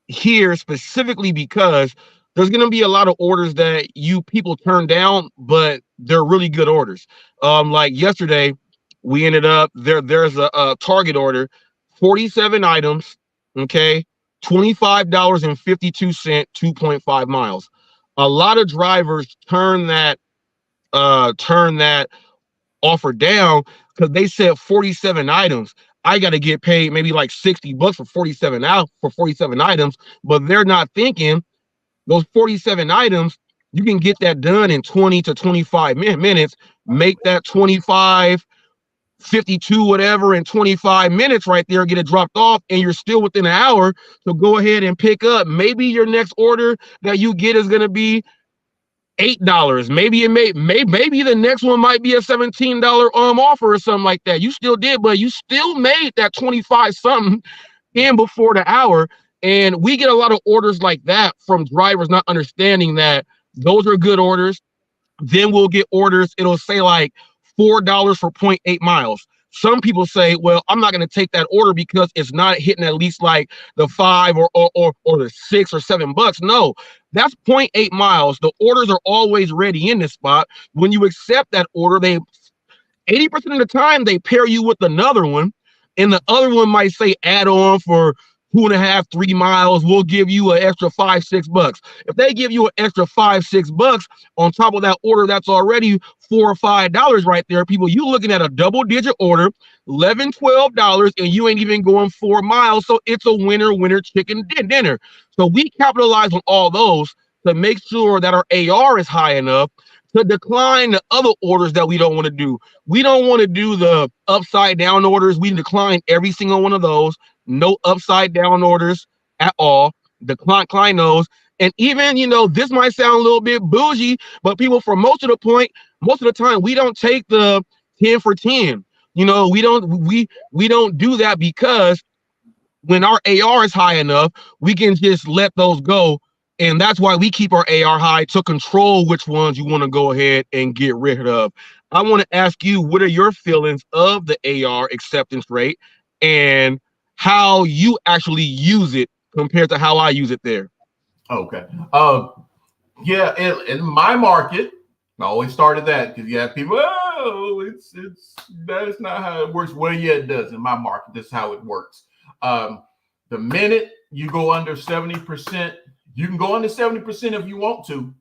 here specifically because there's going to be a lot of orders that you people turn down, but they're really good orders. Like yesterday, we ended up there's a target order, 47 items, okay, $25.52, 2.5 miles. A lot of drivers turn that offer down because they said 47 items. I got to get paid maybe like $60 for 47 items, but they're not thinking those 47 items, you can get that done in 20 to 25 minutes, make that 25, 52, whatever, in 25 minutes right there, get it dropped off, and you're still within an hour. So go ahead and pick up. Maybe your next order that you get is going to be $8. Maybe maybe the next one might be a $17 offer or something like that. You still did, but you still made that 25 something in before the hour. And we get a lot of orders like that from drivers not understanding that those are good orders. Then we'll get orders, it'll say like $4 for 0.8 miles. Some people say, well, I'm not going to take that order because it's not hitting at least like the $5 or the $6 or $7. No, that's 0.8 miles. The orders are always ready in this spot. When you accept that order, 80% of the time they pair you with another one, and the other one might say add on for 2.5, 3 miles. We'll give you an extra $5, $6. If they give you an extra $5, $6 on top of that order, that's already $4 or $5 right there. People, you looking at a double-digit order, $11, $12, and you ain't even going 4 miles. So it's a winner chicken dinner. So we capitalize on all those to make sure that our AR is high enough to decline the other orders that we don't want to do. We don't want to do the upside down orders. We decline every single one of those. No upside down orders at all. Decline those. And even, this might sound a little bit bougie, but people, for most of the time, we don't take the 10 for 10. We don't do that because when our AR is high enough, we can just let those go. And that's why we keep our AR high to control which ones you want to go ahead and get rid of. I want to ask you, what are your feelings of the AR acceptance rate and how you actually use it compared to how I use it there? Okay. Yeah, in my market, I always started that because you have people, that is not how it works. Well, yeah, it does. In my market, this is how it works. The minute you go under 70%, you can go under 70% if you want to.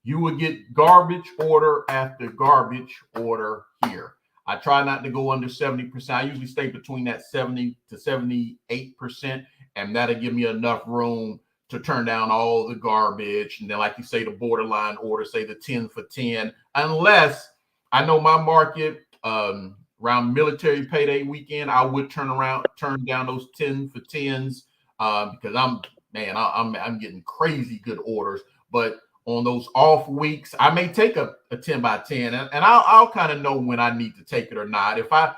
You will get garbage order after garbage order here. I try not to go under 70%. I usually stay between that 70 to 78%, and that'll give me enough room to turn down all the garbage. And then, like you say, the borderline order, say the 10 for 10, unless I know my market, around military payday weekend, I would turn down those 10 for 10s because I'm getting crazy good orders. But on those off weeks, I may take a 10 by 10, and I'll kind of know when I need to take it or not. If I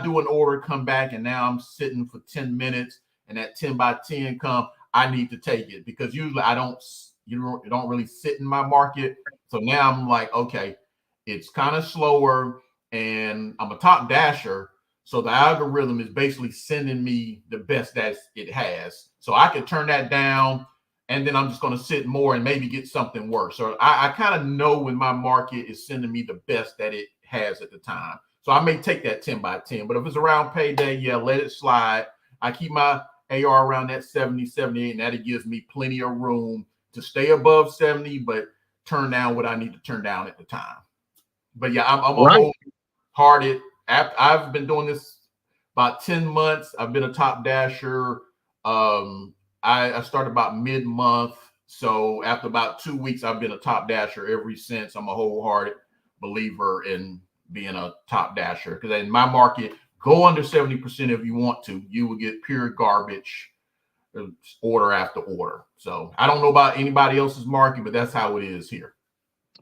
do an order, come back, and now I'm sitting for 10 minutes, and that 10 by 10 come, I need to take it because usually you don't really sit in my market. So now I'm like, okay, it's kind of slower, and I'm a top dasher. So the algorithm is basically sending me the best that it has. So I could turn that down, and then I'm just going to sit more and maybe get something worse. So I kind of know when my market is sending me the best that it has at the time. So I may take that 10 by 10, but if it's around payday, yeah, let it slide. I keep my AR around that 70, 78, and that gives me plenty of room to stay above 70, but turn down what I need to turn down at the time. But yeah, I'm a wholehearted. I've been doing this about 10 months. I've been a top dasher. I started about mid-month. So after about 2 weeks, I've been a top dasher ever since. I'm a wholehearted believer in being a top dasher, because in my market, go under 70% if you want to. You will get pure garbage order after order. So I don't know about anybody else's market, but that's how it is here.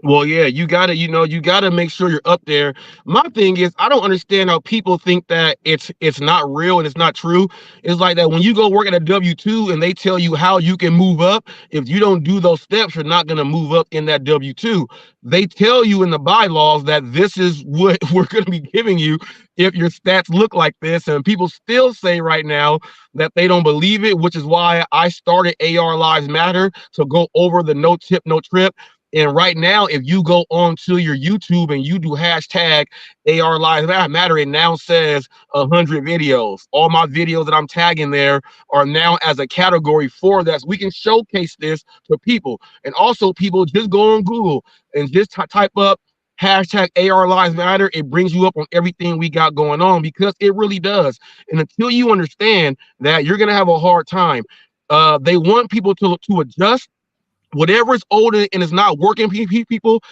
Well, yeah, you gotta make sure you're up there. My thing is, I don't understand how people think that it's not real and it's not true. It's like that when you go work at a W-2 and they tell you how you can move up. If you don't do those steps, you're not gonna move up in that W-2. They tell you in the bylaws that this is what we're gonna be giving you if your stats look like this. And people still say right now that they don't believe it, which is why I started AR Lives Matter to go over the no tip, no trip. And right now, if you go onto your YouTube and you do hashtag AR Lives Matter, it now says 100 videos. All my videos that I'm tagging there are now as a category for that. So we can showcase this to people. And also, people, just go on Google and just type up hashtag AR Lives Matter. It brings you up on everything we got going on, because it really does. And until you understand that, you're going to have a hard time. They want people to adjust. Whatever is older and is not working, people,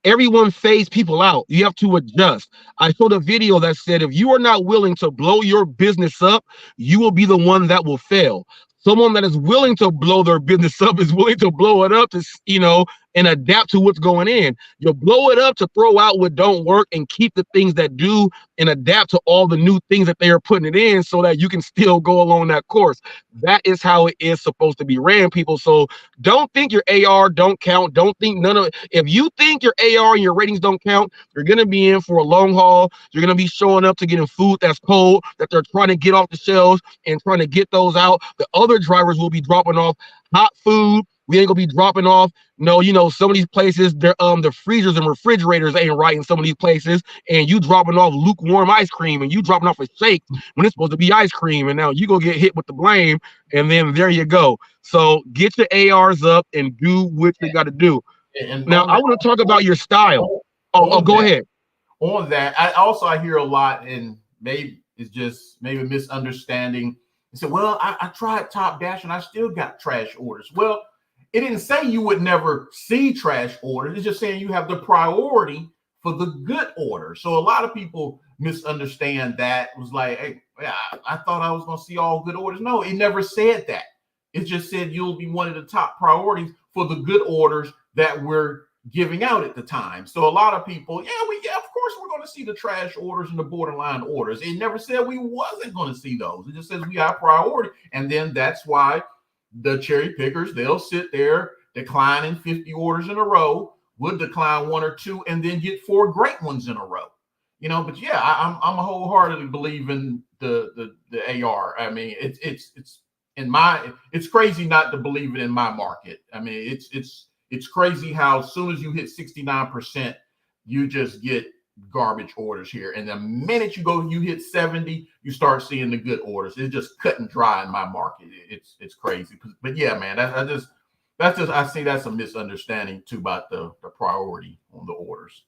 everyone phase people out. You have to adjust. I showed a video that said, if you are not willing to blow your business up, you will be the one that will fail. Someone that is willing to blow their business up is willing to blow it up to, and adapt to what's going in. You'll blow it up to throw out what don't work and keep the things that do, and adapt to all the new things that they are putting it in, so that you can still go along that course. That is how it is supposed to be ran, people. So don't think your AR don't count. Don't think none of it. If you think your AR and your ratings don't count, you're going to be in for a long haul. You're going to be showing up to getting food that's cold, that they're trying to get off the shelves and trying to get those out. The other drivers will be dropping off hot food. We ain't gonna be dropping off. No, some of these places, the freezers and refrigerators ain't right in some of these places, and you dropping off lukewarm ice cream, and you dropping off a shake when it's supposed to be ice cream, and now you gonna get hit with the blame, and then there you go. So get your ARs up and do what you got to do. And now I want to talk about your style. Go ahead. On that, I hear a lot, and maybe it's just maybe a misunderstanding. They said, well, I tried Top Dash and I still got trash orders. Well, it didn't say you would never see trash orders. It's just saying you have the priority for the good orders. So a lot of people misunderstand that. It was like, hey, I thought I was going to see all good orders. No, it never said that. It just said you'll be one of the top priorities for the good orders that we're giving out at the time. So a lot of people, of course we're going to see the trash orders and the borderline orders. It never said we wasn't going to see those. It just says we have priority. And then that's why the cherry pickers, they'll sit there declining 50 orders in a row, would decline one or two, and then get 4 great ones in a row. But yeah, I'm a wholeheartedly believe in the AR. I mean, it's crazy not to believe it in my market. I mean, it's crazy how as soon as you hit 69%, you just get garbage orders here. And the minute you hit 70, you start seeing the good orders. It's just cut and dry in my market. It's crazy. But yeah, man, I see that's a misunderstanding too about the priority on the orders.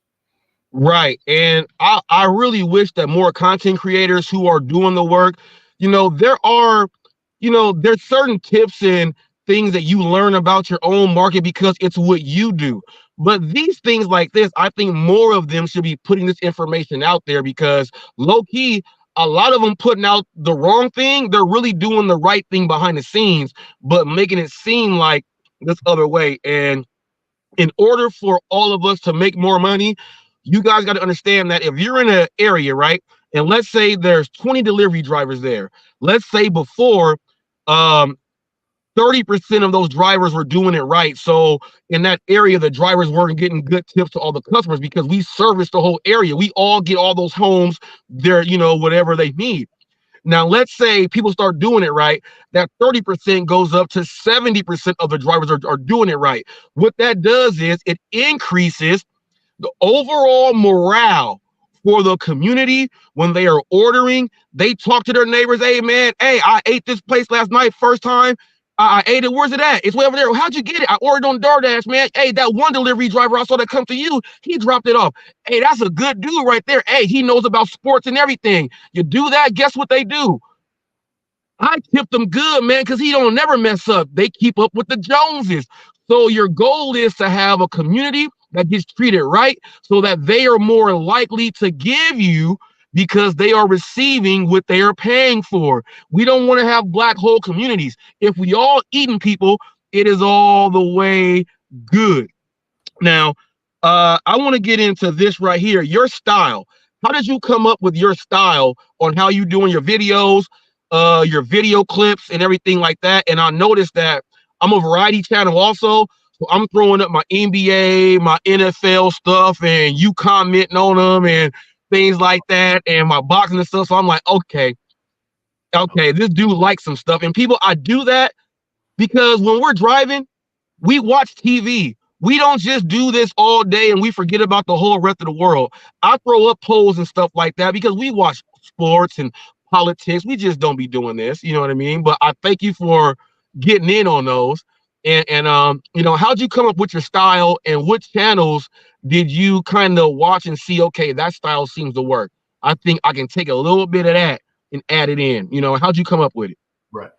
Right. And I really wish that more content creators who are doing the work, there's certain tips and things that you learn about your own market because it's what you do. But these things like this, I think more of them should be putting this information out there, because low key, a lot of them putting out the wrong thing. They're really doing the right thing behind the scenes, but making it seem like this other way. And in order for all of us to make more money, you guys got to understand that if you're in an area, right, and let's say there's 20 delivery drivers there. Let's say before, 30% of those drivers were doing it right. So in that area, the drivers weren't getting good tips to all the customers because we service the whole area. We all get all those homes their, whatever they need. Now, let's say people start doing it right. That 30% goes up to 70% of the drivers are doing it right. What that does is it increases the overall morale for the community when they are ordering. They talk to their neighbors. Hey, man, hey, I ate this place last night, first time. I ate it. Where's it at? It's way over there. How'd you get it? I ordered on DoorDash, man. Hey, that one delivery driver I saw that come to you, he dropped it off. Hey, that's a good dude right there. Hey, he knows about sports and everything. You do that, guess what they do? I tip them good, man, because he don't never mess up. They keep up with the Joneses. So your goal is to have a community that gets treated right so that they are more likely to give you because they are receiving what they are paying for. We don't want to have black hole communities. If we all eating people, it is all the way good. Now, I want to get into this right here, your style. How did you come up with your style on how you doing your videos, your video clips and everything like that? And I noticed that I'm a variety channel also. So I'm throwing up my NBA, my NFL stuff, and you commenting on them and things like that, and my boxing and stuff. So I'm like, okay, this dude likes some stuff. And people, I do that because when we're driving, we watch TV. We don't just do this all day and we forget about the whole rest of the world. I throw up polls and stuff like that because we watch sports and politics. We just don't be doing this. You know what I mean? But I thank you for getting in on those. And how'd you come up with your style, and what channels did you kind of watch and see, okay, that style seems to work? I think I can take a little bit of that and add it in. How'd you come up with it? Right.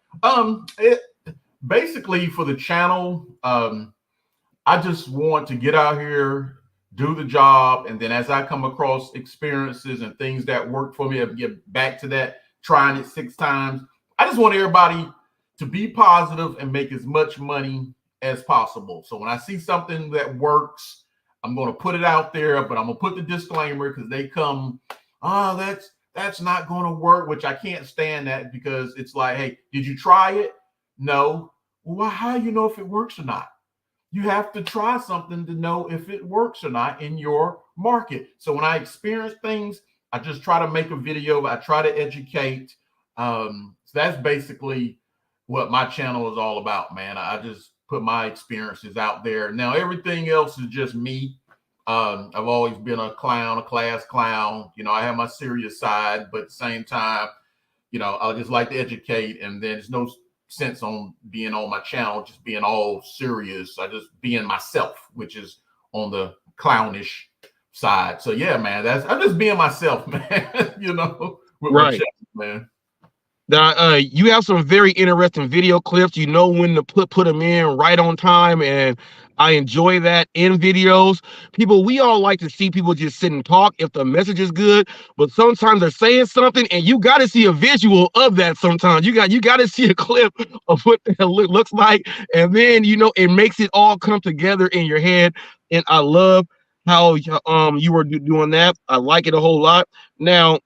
Basically for the channel, I just want to get out here, do the job, and then as I come across experiences and things that work for me, I get back to that, trying it 6 times. I just want everybody to be positive and make as much money as possible. So when I see something that works, I'm going to put it out there, but I'm going to put the disclaimer because they come, that's not going to work, which I can't stand that because it's like, hey, did you try it? No. Well, how do you know if it works or not? You have to try something to know if it works or not in your market. So when I experience things, I just try to make a video. I try to educate. So that's basically what my channel is all about, man. I just put my experiences out there. Now, everything else is just me. I've always been a clown, a class clown. I have my serious side, but at the same time, I just like to educate. And then there's no sense on being on my channel, just being all serious. I just being myself, which is on the clownish side. So yeah, man, I'm just being myself, man. With right, my channel, man. Now, you have some very interesting video clips. You know when to put them in right on time, and I enjoy that in videos. People, we all like to see people just sit and talk if the message is good, but sometimes they're saying something, and you got to see a visual of that. Sometimes you got to see a clip of what that looks like, and then it makes it all come together in your head. And I love how you were doing that. I like it a whole lot. Now,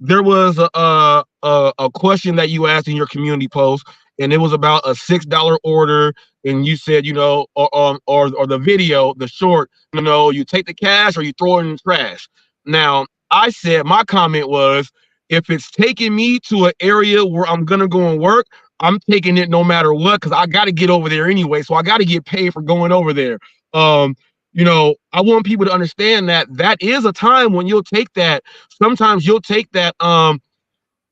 there was a question that you asked in your community post, and it was about a $6 order, and you said, or the video, the short, you take the cash or you throw it in the trash. Now, I said my comment was, if it's taking me to an area where I'm gonna go and work, I'm taking it no matter what, because I got to get over there anyway, so I got to get paid for going over there. I want people to understand that is a time when you'll take that. Sometimes you'll take that.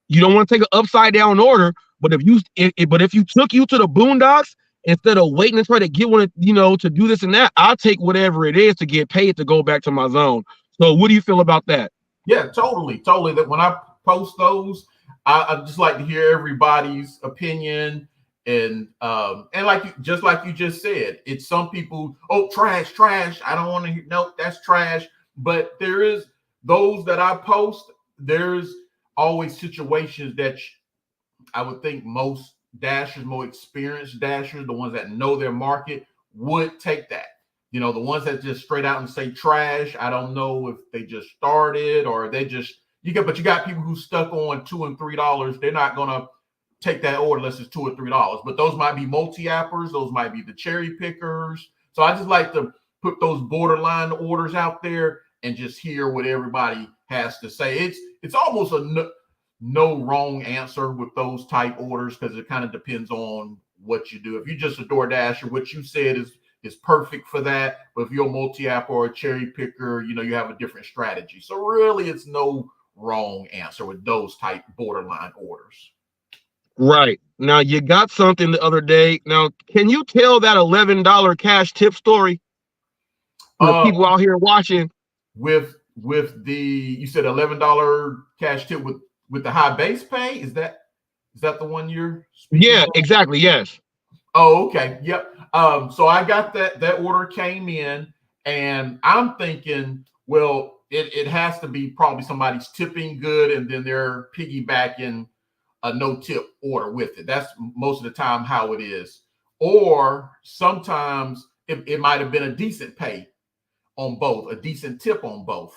You don't want to take an upside down order, but if you took you to the boondocks instead of waiting and try to get one, to do this and that, I'll take whatever it is to get paid to go back to my zone. So what do you feel about that? Yeah, totally. That when I post those, I just like to hear everybody's opinion. And like you just said, it's some people, trash. I don't want to hear, nope, that's trash. But there is those that I post, there's always situations that I would think most dashers, more experienced dashers, the ones that know their market, would take that. The ones that just straight out and say trash, I don't know if they just started or they just, but you got people who stuck on $2 and $3. They're not going to take that order unless it's $2 or $3. But those might be multi-appers, those might be the cherry pickers. So I just like to put those borderline orders out there and just hear what everybody has to say. It's almost a no wrong answer with those type orders, because it kind of depends on what you do. If you're just a DoorDasher, what you said is perfect for that. But if you're a multi-app or a cherry picker, you know, you have a different strategy. So really, it's no wrong answer with those type borderline orders. Right. Now, you got something the other day. Now, can you tell that $11 cash tip story for the people out here watching? With the, you said $11 cash tip with the high base pay? Is that the one you're speaking Yeah, about? exactly. Yes. Oh, okay. Yep. So I got that order came in, and I'm thinking, well, it has to be probably somebody's tipping good, and then they're piggybacking a no tip order with it. That's most of the time how it is. Or sometimes it might have been a decent pay on both, a decent tip on both.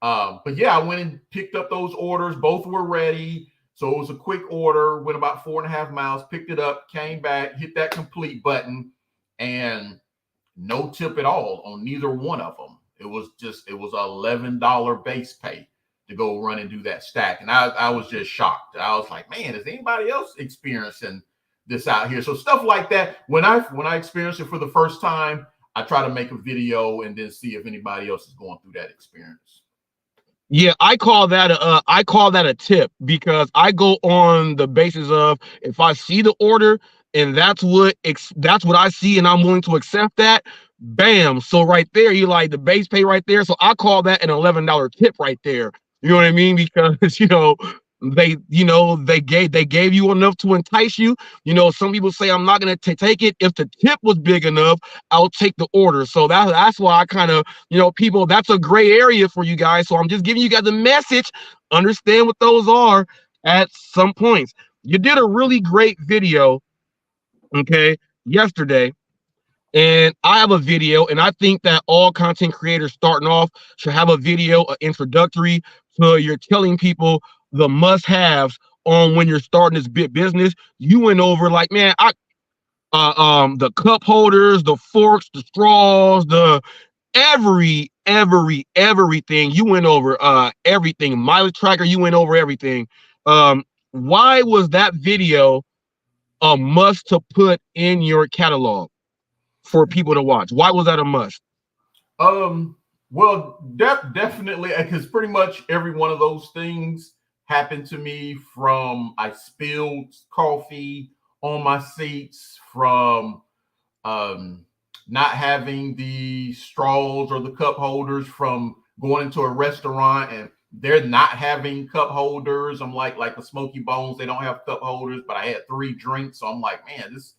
But yeah, I went and picked up those orders. Both were ready. So it was a quick order, went about 4.5 miles, picked it up, came back, hit that complete button, and no tip at all on neither one of them. It was $11 base pay to go run and do that stack. And I was just shocked. I was like, man, is anybody else experiencing this out here? So stuff like that, when I experienced it for the first time, I try to make a video and then see if anybody else is going through that experience. Yeah, I call that a tip, because I go on the basis of, if I see the order and that's what I see and I'm willing to accept that, bam. So right there, you like the base pay right there. So I call that an $11 tip right there. You know what I mean? Because they gave you enough to entice you. Some people say, I'm not going to take it. If the tip was big enough, I'll take the order. So that's why I kind of, people, that's a gray area for you guys. So I'm just giving you guys a message. Understand what those are at some points. You did a really great video, okay, yesterday. And I have a video, and I think that all content creators starting off should have a video, introductory, so you're telling people the must-haves on when you're starting this big business. You went over, like, man, the cup holders, the forks, the straws, the everything. You went over everything. Mileage tracker, you went over everything. Why was that video a must to put in your catalog for people to watch? Why was that a must? Well, definitely, because pretty much every one of those things happened to me from I spilled coffee on my seats, from not having the straws or the cup holders, from going into a restaurant and they're not having cup holders. I'm like the Smoky Bones, they don't have cup holders, but I had 3 drinks. So I'm like, man, this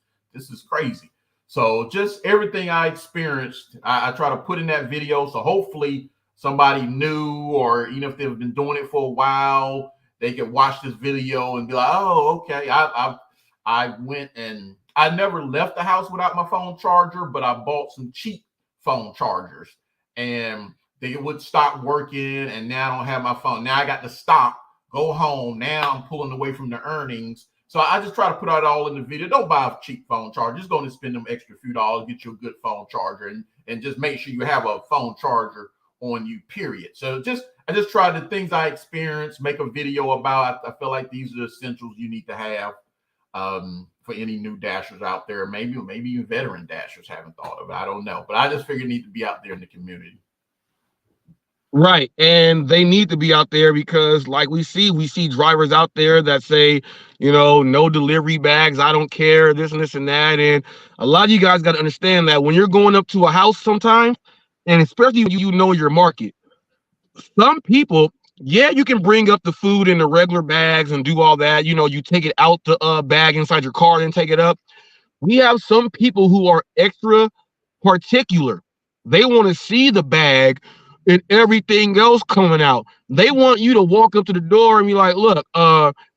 is crazy. So just everything I experienced, I try to put in that video. So hopefully somebody new, or even if they've been doing it for a while, they can watch this video and be like, oh, okay. I went, and I never left the house without my phone charger, but I bought some cheap phone chargers and they would stop working. And now I don't have my phone. Now I got to stop, go home. Now I'm pulling away from the earnings. So I just try to put it all in the video. Don't buy a cheap phone charger. Just go and spend them extra few dollars, get you a good phone charger, and just make sure you have a phone charger on you, period. So I just try the things I experienced, make a video about. I feel like these are the essentials you need to have for any new dashers out there. Maybe even veteran dashers haven't thought of it. I don't know. But I just figured it need to be out there in the community. Right. And they need to be out there because, like, we see drivers out there that say, no delivery bags, I don't care, this and this and that. And a lot of you guys got to understand that when you're going up to a house sometimes, and especially when you know your market, some people, yeah, you can bring up the food in the regular bags and do all that. You take it out the bag inside your car and take it up. We have some people who are extra particular. They want to see the bag and everything else coming out. They want you to walk up to the door and be like, look,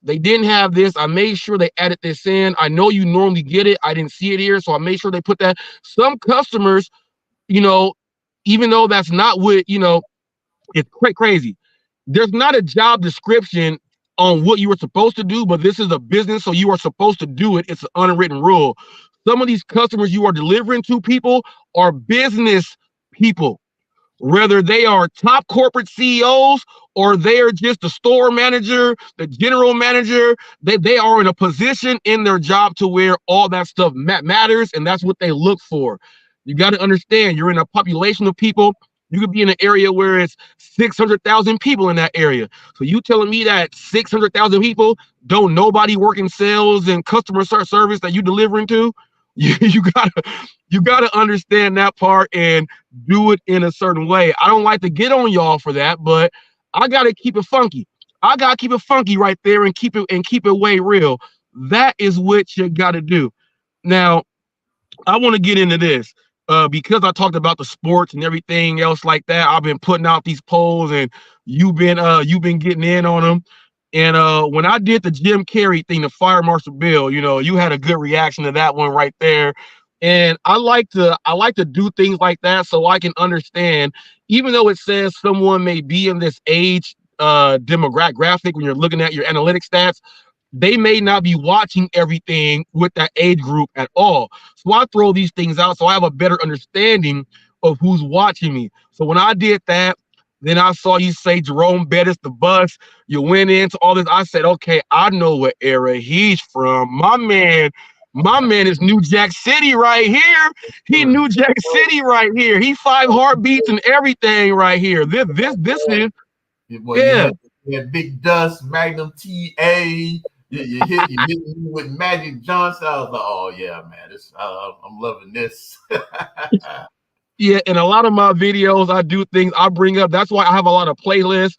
they didn't have this. I made sure they added this in. I know you normally get it. I didn't see it here, so I made sure they put that. Some customers, even though that's not what, it's quite crazy. There's not a job description on what you were supposed to do, but this is a business, so you are supposed to do it. It's an unwritten rule. Some of these customers you are delivering to people are business people, whether they are top corporate CEOs or they are just the store manager, the general manager. They are in a position in their job to where all that stuff matters, and that's what they look for. You got to understand, you're in a population of people. You could be in an area where it's 600,000 people in that area. So you telling me that 600,000 people don't nobody work in sales and customer service that you delivering to? You gotta understand that part and do it in a certain way. I don't like to get on y'all for that, but I gotta keep it funky. I gotta keep it funky right there and keep it way real. That is what you gotta do. Now, I want to get into this because I talked about the sports and everything else like that. I've been putting out these polls, and you've been getting in on them. And when I did the Jim Carrey thing, the Fire Marshal Bill, you had a good reaction to that one right there. And I like to do things like that so I can understand, even though it says someone may be in this age demographic when you're looking at your analytics stats, they may not be watching everything with that age group at all. So I throw these things out so I have a better understanding of who's watching me. So when I did that, then I saw you say Jerome Bettis, the bus. You went into all this. I said, okay, I know what era he's from. My man is New Jack City right here. He New Jack City right here. He 5 heartbeats and everything right here. This is yeah. Big Dust, Magnum TA. You hit me with Magic Johnson. I was like, oh yeah, man, I'm loving this. Yeah, in a lot of my videos, I do things I bring up. That's why I have a lot of playlists.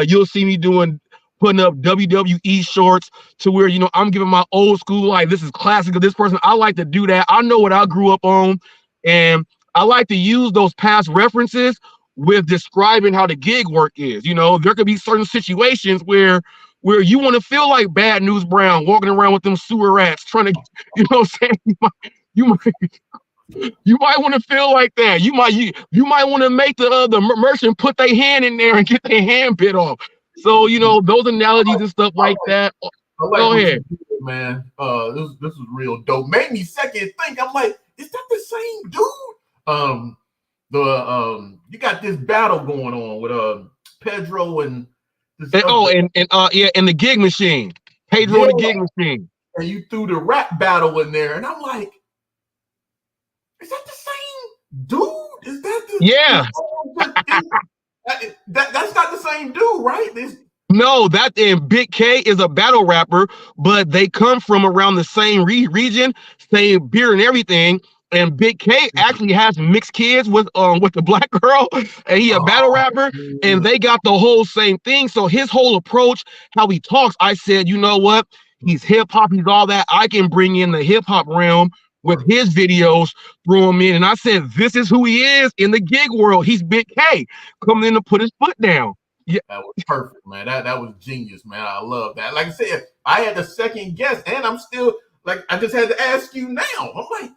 You'll see me putting up WWE shorts to where, I'm giving my old school, like, this is classic of this person. I like to do that. I know what I grew up on, and I like to use those past references with describing how the gig work is. There could be certain situations where you want to feel like Bad News Brown walking around with them sewer rats trying to, you might want to feel like that. You might want to make the merchant put their hand in there and get their hand bit off. So those analogies and stuff like that. Go ahead, man. This is real dope. Made me second think. I'm like, is that the same dude? You got this battle going on with Pedro and and the gig machine. Pedro and the gig machine. And you threw the rap battle in there, and I'm like, is that the same dude? Is that the that's not the same dude, right? No, Big K is a battle rapper, but they come from around the same region, same beer and everything. And Big K actually has mixed kids with the black girl, and he a battle rapper, and they got the whole same thing. So his whole approach, how he talks, I said, you know what? He's hip hop, he's all that. I can bring in the hip hop realm with his videos, throw him in. And I said, this is who he is in the gig world. He's Big K coming in to put his foot down. Yeah, that was perfect, man. That was genius, man. I love that. Like I said, I had a second guess, and I'm still like, I just had to ask you now. I'm like,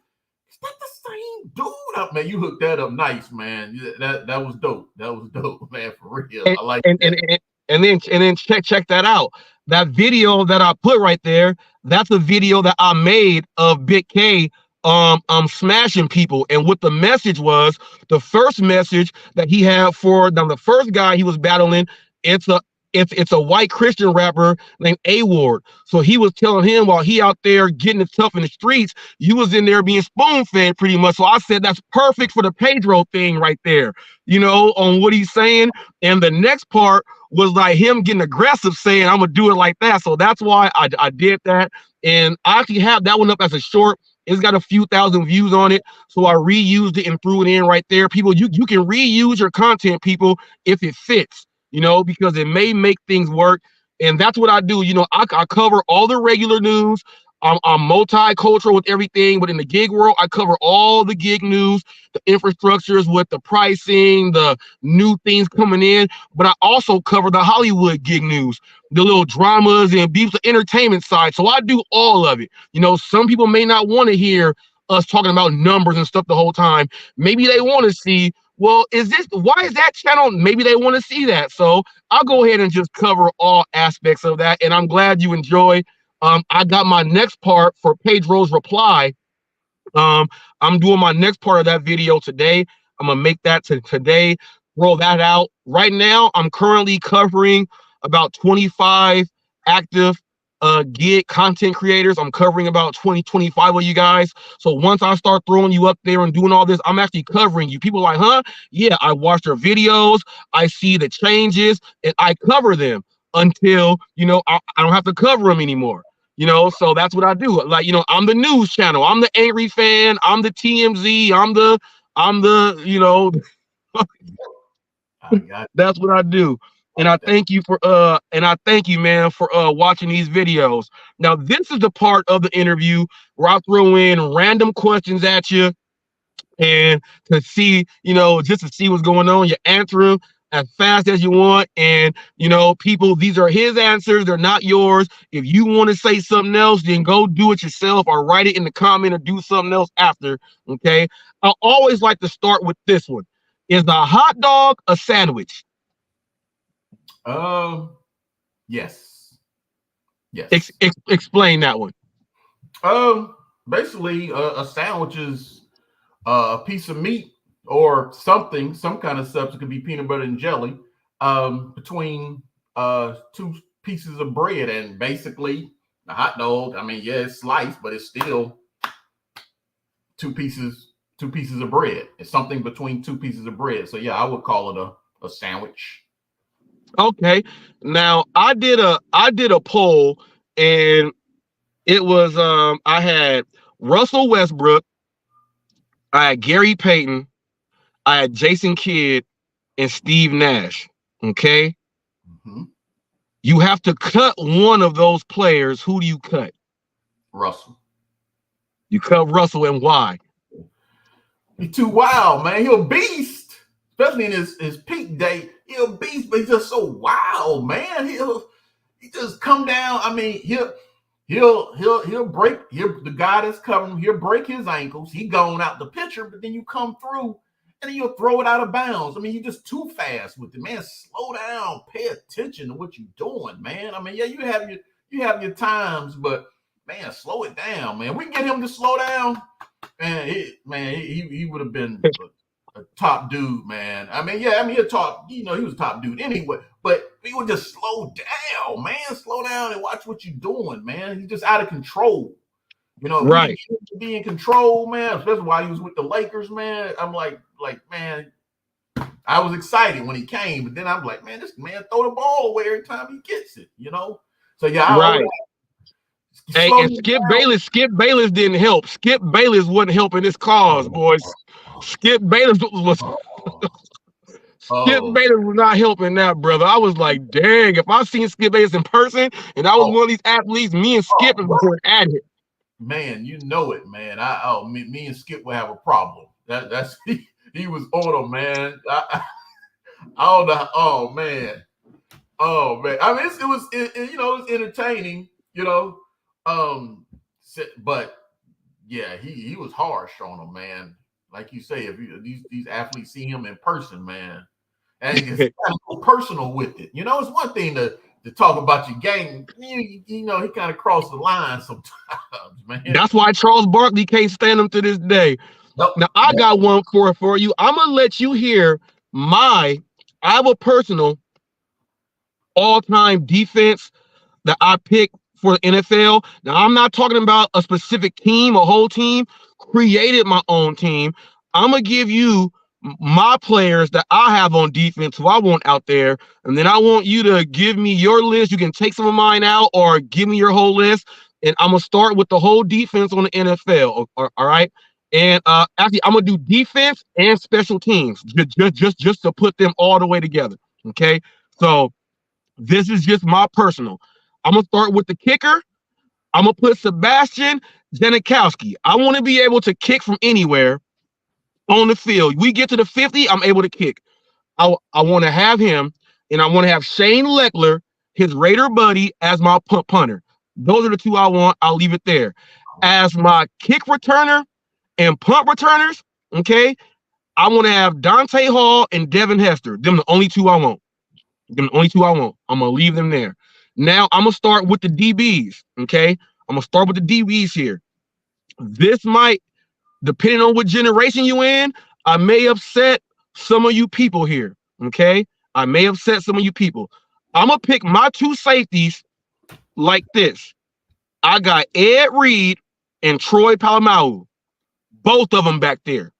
is that the same dude? Man, you hooked that up nice, man. That was dope. That was dope, man, for real. I like that. And then check that out. That video that I put right there, that's a video that I made of Big K smashing people. And what the message was, the first message that he had for the first guy he was battling, it's a white Christian rapper named A-Ward. So he was telling him while he out there getting it tough in the streets, you was in there being spoon-fed pretty much. So I said, that's perfect for the Pedro thing right there, on what he's saying. And the next part was like him getting aggressive, saying, I'm going to do it like that. So that's why I did that. And I actually have that one up as a short. It's got a few thousand views on it. So I reused it and threw it in right there. People, you can reuse your content, people, if it fits. Because it may make things work. And that's what I do. I cover all the regular news. I'm multicultural with everything, but in the gig world, I cover all the gig news, the infrastructures with the pricing, the new things coming in. But I also cover the Hollywood gig news, the little dramas and beefs, the entertainment side. So I do all of it. Some people may not want to hear us talking about numbers and stuff the whole time. Maybe they want to see well, why is that channel? Maybe they want to see that. So I'll go ahead and just cover all aspects of that. And I'm glad you enjoy. I got my next part for Pedro's reply. I'm doing my next part of that video today. I'm gonna make that today, roll that out. Right now, I'm currently covering about 25 active gig content creators. I'm covering about 25 of you guys. So once I start throwing you up there and doing all this, I'm actually covering you. People are like, huh? Yeah, I watch their videos, I see the changes, and I cover them until, I don't have to cover them anymore. So that's what I do. Like, I'm the news channel. I'm the angry fan. I'm the TMZ. I'm the, that's what I do. And I thank you man, for watching these videos. Now, this is the part of the interview where I throw in random questions at you and to see, just to see what's going on. You answer them as fast as you want. And, people, these are his answers. They're not yours. If you want to say something else, then go do it yourself or write it in the comment or do something else after. Okay. I always like to start with this one. Is a hot dog a sandwich? Yes. Yes. Explain that one. Basically, a sandwich is a piece of meat or something, some kind of substance, could be peanut butter and jelly, between two pieces of bread. And basically, a hot dog, I mean, yeah, it's sliced, but it's still two pieces of bread. It's something between two pieces of bread. So yeah, I would call it a sandwich. Okay. Now I did a poll, and it was I had Russell Westbrook, I had Gary Payton, I had Jason Kidd, and Steve Nash. Okay. Mm-hmm. You have to cut one of those players. Who do you cut? Russell. You cut Russell, and why? He's too wild, man. He's a beast, especially in his peak day. He's a beast, but he's just so wild, man. He just come down. I mean, he'll break the guy that's covering him. He'll break his ankles. He going out the picture, but then you come through and then you'll throw it out of bounds. I mean, you're just too fast with it, man. Slow down. Pay attention to what you're doing, man. I mean, yeah, you have your times, but man, slow it down, man. We can get him to slow down. He would have been a top dude, man. I mean, yeah, he was a top dude anyway, but he would just slow down, man. Slow down and watch what you're doing, man. He's just out of control. Right. To be in control, man, especially while he was with the Lakers, man. I'm like, man, I was excited when he came, but then I'm like, man, this man throw the ball away every time he gets it, So yeah, right. Hey, and Skip Bayless didn't help. Skip Bayless wasn't helping this cause, boys. Skip Bayless was not helping that, brother. I was like, dang, if I seen Skip Bayless in person and I was one of these athletes, me and Skip were at it. Man, you know it, man. Me and Skip will have a problem. That's he was on him, man. I don't know. Oh man. I mean, it was entertaining, but yeah, he was harsh on him, man. Like you say, if these athletes see him in person, man, and it's kind of personal with it. It's one thing to talk about your game. He kind of crossed the line sometimes, man. That's why Charles Barkley can't stand him to this day. Nope. Now I got one for you. I'm gonna let you hear I have a personal all-time defense that I picked for the NFL. Now, I'm not talking about a specific team, a whole team. Created my own team. I'm going to give you my players that I have on defense who I want out there, and then I want you to give me your list. You can take some of mine out or give me your whole list, and I'm going to start with the whole defense on the NFL, all right? And actually, I'm going to do defense and special teams just to put them all the way together, okay? So this is just my personal. I'm going to start with the kicker. I'm going to put Sebastian Janikowski. I want to be able to kick from anywhere on the field. We get to the 50, I'm able to kick. I want to have him, and I want to have Shane Leckler, his Raider buddy, as my punter. Those are the two I want. I'll leave it there. As my kick returner and punt returners, okay, I want to have Dante Hall and Devin Hester. Them the only two I want. Them the only two I want. I'm gonna leave them there. Now I'm gonna start with the DBs. Okay, I'm gonna start with the DBs here. This might, depending on what generation you in, I may upset some of you people here. Okay, I may upset some of you people. I'm gonna pick my two safeties like this. I got Ed Reed and Troy Polamalu, both of them back there.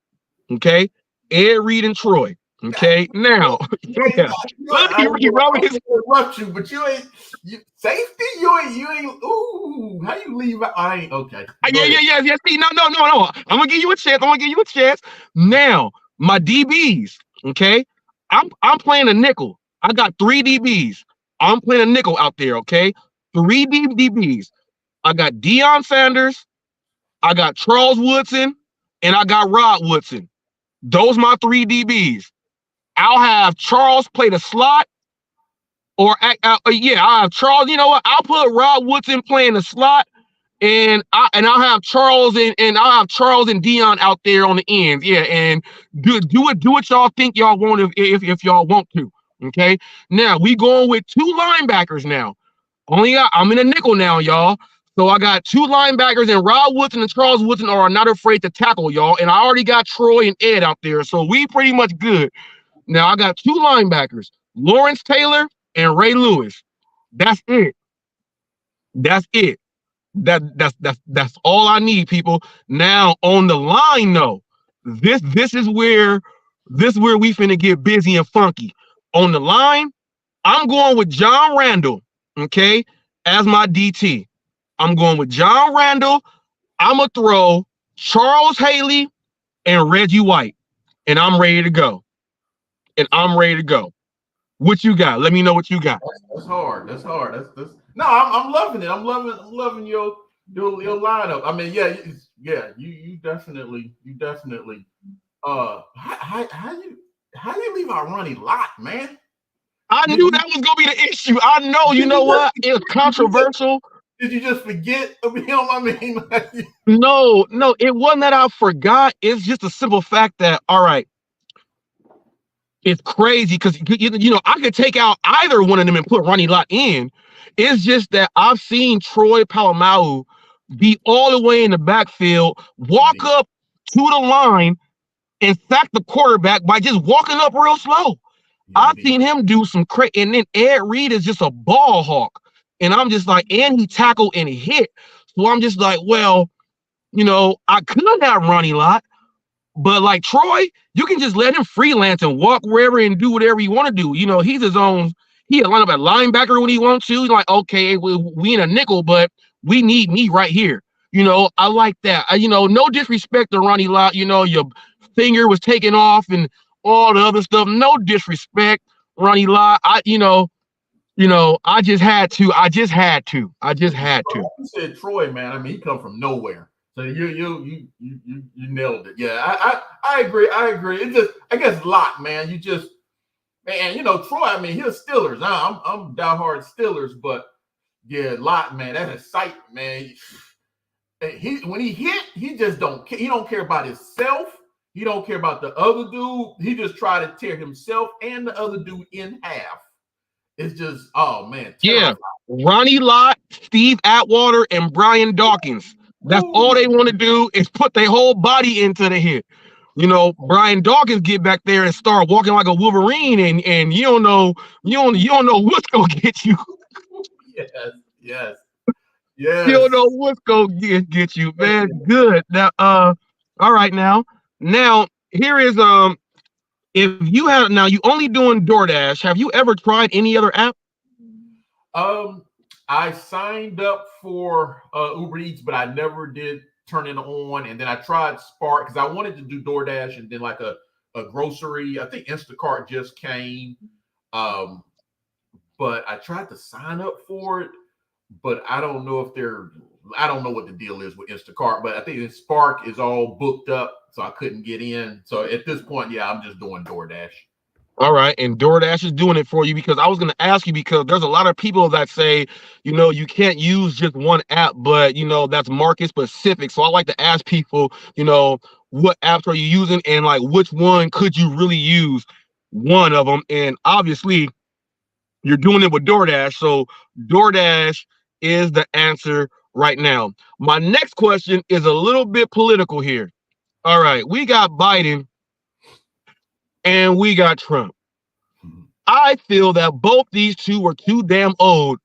Okay, Ed Reed and Troy. Okay, now, yeah. Let me interrupt you, but safety. You ain't. Ooh, how you leave? I ain't okay. Yeah. See, no. I'm gonna give you a chance. Now, my DBs. Okay, I'm playing a nickel. I got 3 DBs. I'm playing a nickel out there. Okay, 3 DBs. I got Deion Sanders. I got Charles Woodson, and I got Rod Woodson. Those my 3 DBs. I'll have Charles play the slot, or I'll have Charles. You know what? I'll put Rod Woodson playing the slot, and I'll have Charles and I'll have Charles and Deion out there on the ends. Yeah, and do what y'all think y'all want if y'all want to. Okay. Now we going with 2 linebackers now. I'm in a nickel now, y'all. So I got 2 linebackers, and Rod Woodson and Charles Woodson are not afraid to tackle y'all. And I already got Troy and Ed out there, so we pretty much good. Now I got 2 linebackers, Lawrence Taylor and Ray Lewis. That's it. That's all I need, people. Now on the line, though, this is where we finna get busy and funky. On the line, I'm going with John Randall, okay, as my DT. I'm going with John Randall. I'm gonna throw Charles Haley and Reggie White, and I'm ready to go. What you got? Let me know what you got. That's hard. That's no. I'm loving it. I'm loving your lineup. I mean, you definitely. How you leave out Ronnie Lott, man? I knew that was gonna be the issue. I know. You know what? It's controversial. Did you just forget? I mean, No, it wasn't that I forgot. It's just a simple fact that, all right, it's crazy because, you know, I could take out either one of them and put Ronnie Lott in. It's just that I've seen Troy Polamalu be all the way in the backfield, walk up to the line and sack the quarterback by just walking up real slow. I've seen him do some crazy, and then Ed Reed is just a ball hawk. And I'm just like, and he tackled and he hit. So I'm just like, well, you know, I could have Ronnie Lott, but like Troy, you can just let him freelance and walk wherever and do whatever he want to do. You know, he's his own. He'll line up at linebacker when he wants to. He's like, okay, we in a nickel, but we need me right here. You know, I like that. You know, no disrespect to Ronnie Lott. You know, your finger was taken off and all the other stuff. No disrespect, Ronnie Lott. I just had to. You said Troy, man. I mean, he come from nowhere. So you nailed it. Yeah, I agree. It's just, I guess, Lott, man. You just, man, you know, Troy. I mean, he's Steelers. I'm diehard Steelers, but yeah, Lott, man, that's a sight, man. When he hit, he just don't care. He don't care about himself. He don't care about the other dude. He just tried to tear himself and the other dude in half. It's just, oh man. Yeah, Ronnie Lott, Steve Atwater, and Brian Dawkins. That's all they want to do is put their whole body into the hit. You know, Brian Dawkins get back there and start walking like a Wolverine, and you don't know what's gonna get you. Yes. You don't know what's gonna get you, man. Good. Now, all right, now here is if you have, now you only doing DoorDash. Have you ever tried any other app? I signed up for Uber Eats, but I never did turn it on. And then I tried Spark because I wanted to do DoorDash and then like a grocery. I think Instacart just came. But I tried to sign up for it, but I don't know what the deal is with Instacart, but I think Spark is all booked up, so I couldn't get in. So at this point, yeah, I'm just doing DoorDash. All right, and DoorDash is doing it for you, because I was going to ask you, because there's a lot of people that say, you know, you can't use just one app, but, you know, that's market specific. So I like to ask people, you know, what apps are you using, and like which one could you really use one of them. And obviously you're doing it with DoorDash, so DoorDash is the answer right now. My next question is a little bit political here. All right, we got Biden and we got Trump. I feel that both these two are too damn old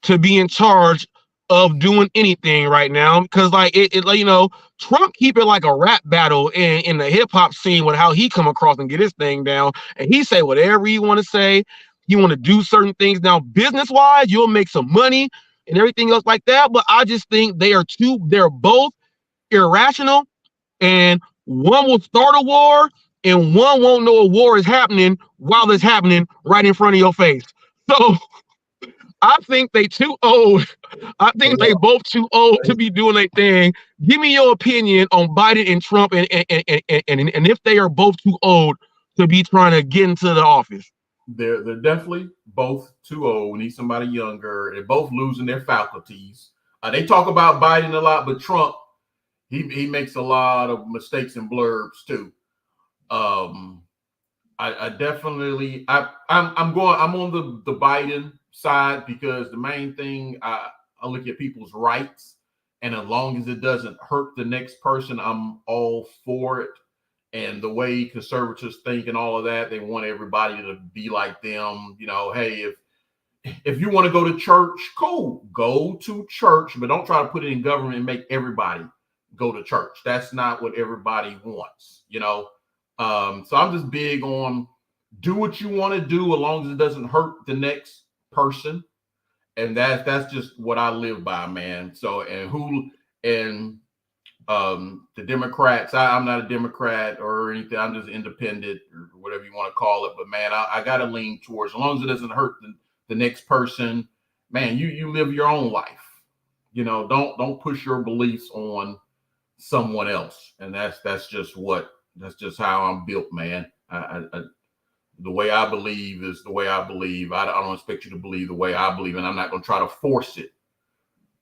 to be in charge of doing anything right now, because like you know, Trump keep it like a rap battle in the hip hop scene with how he come across and get his thing down, and he say whatever you want to say. You want to do certain things now, business wise, you'll make some money and everything else like that. But I just think they're both irrational, and one will start a war and one won't know a war is happening while it's happening right in front of your face. So I think they too old. I think they both too old to be doing a thing. Give me your opinion on Biden and Trump, and if they are both too old to be trying to get into the office. They're definitely both too old. We need somebody younger. They're both losing their faculties. They talk about Biden a lot, but Trump, he makes a lot of mistakes and blurbs too. I definitely I'm on the Biden side, because the main thing, I look at people's rights, and as long as it doesn't hurt the next person, I'm all for it. And the way conservatives think and all of that, they want everybody to be like them. You know, hey, if you want to go to church, cool, go to church, but don't try to put it in government and make everybody go to church. That's not what everybody wants, you know. So I'm just big on do what you want to do as long as it doesn't hurt the next person. And that's just what I live by, man. So the Democrats, I'm not a Democrat or anything. I'm just independent or whatever you want to call it. But man, I got to lean towards, as long as it doesn't hurt the next person, man, you live your own life. You know, don't push your beliefs on someone else. And that's just how I'm built, man. The way I believe is the way I believe. I don't expect you to believe the way I believe, and I'm not going to try to force it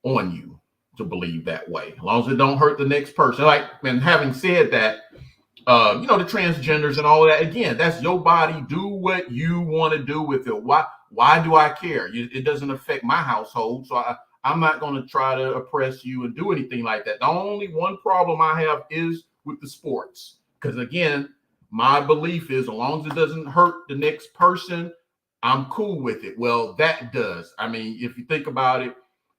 on you to believe that way, as long as it don't hurt the next person. Like, and having said that, you know, the transgenders and all of that, again, that's your body. Do what you want to do with it. Why do I care? It doesn't affect my household, so I'm not going to try to oppress you and do anything like that. The only one problem I have is with the sports, because again, my belief is as long as it doesn't hurt the next person, I'm cool with it. Well, that does. I mean, if you think about it,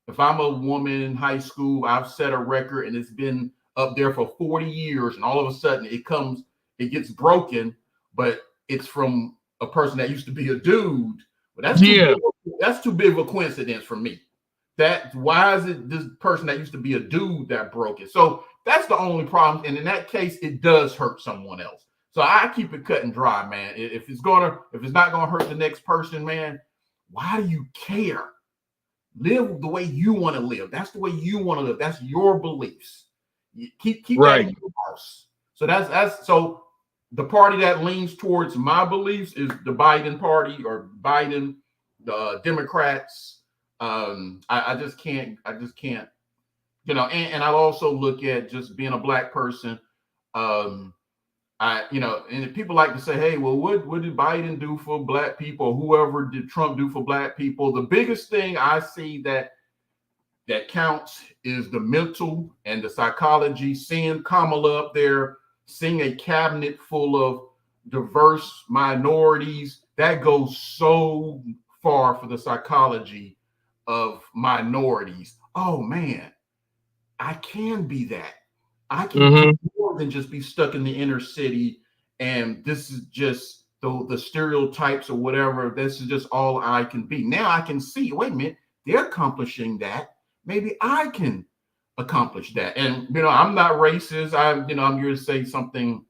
if I'm a woman in high school, I've set a record and it's been up there for 40 years, and all of a sudden it gets broken, but it's from a person that used to be a dude. But that's too big of a coincidence for me. Why is it this person that used to be a dude that broke it? So that's the only problem. And in that case, it does hurt someone else. So I keep it cut and dry, man. If it's not gonna hurt the next person, man, why do you care? Live the way you want to live. That's the way you want to live. That's your beliefs. You keep right. That in your house. So that's so the party that leans towards my beliefs is the Biden party, or Biden, the Democrats. I just can't, you know, and I'll also look at just being a black person. And people like to say, hey, well, what did Biden do for black people? Whoever did Trump do for black people? The biggest thing I see that counts is the mental and the psychology. Seeing Kamala up there, seeing a cabinet full of diverse minorities, that goes so far for the psychology of minorities. Oh man, I can be that. I can do more than just be stuck in the inner city, and this is just the stereotypes or whatever. This is just all I can be. Now I can see, wait a minute, they're accomplishing that. Maybe I can accomplish that. And you know, I'm not racist. I'm here to say something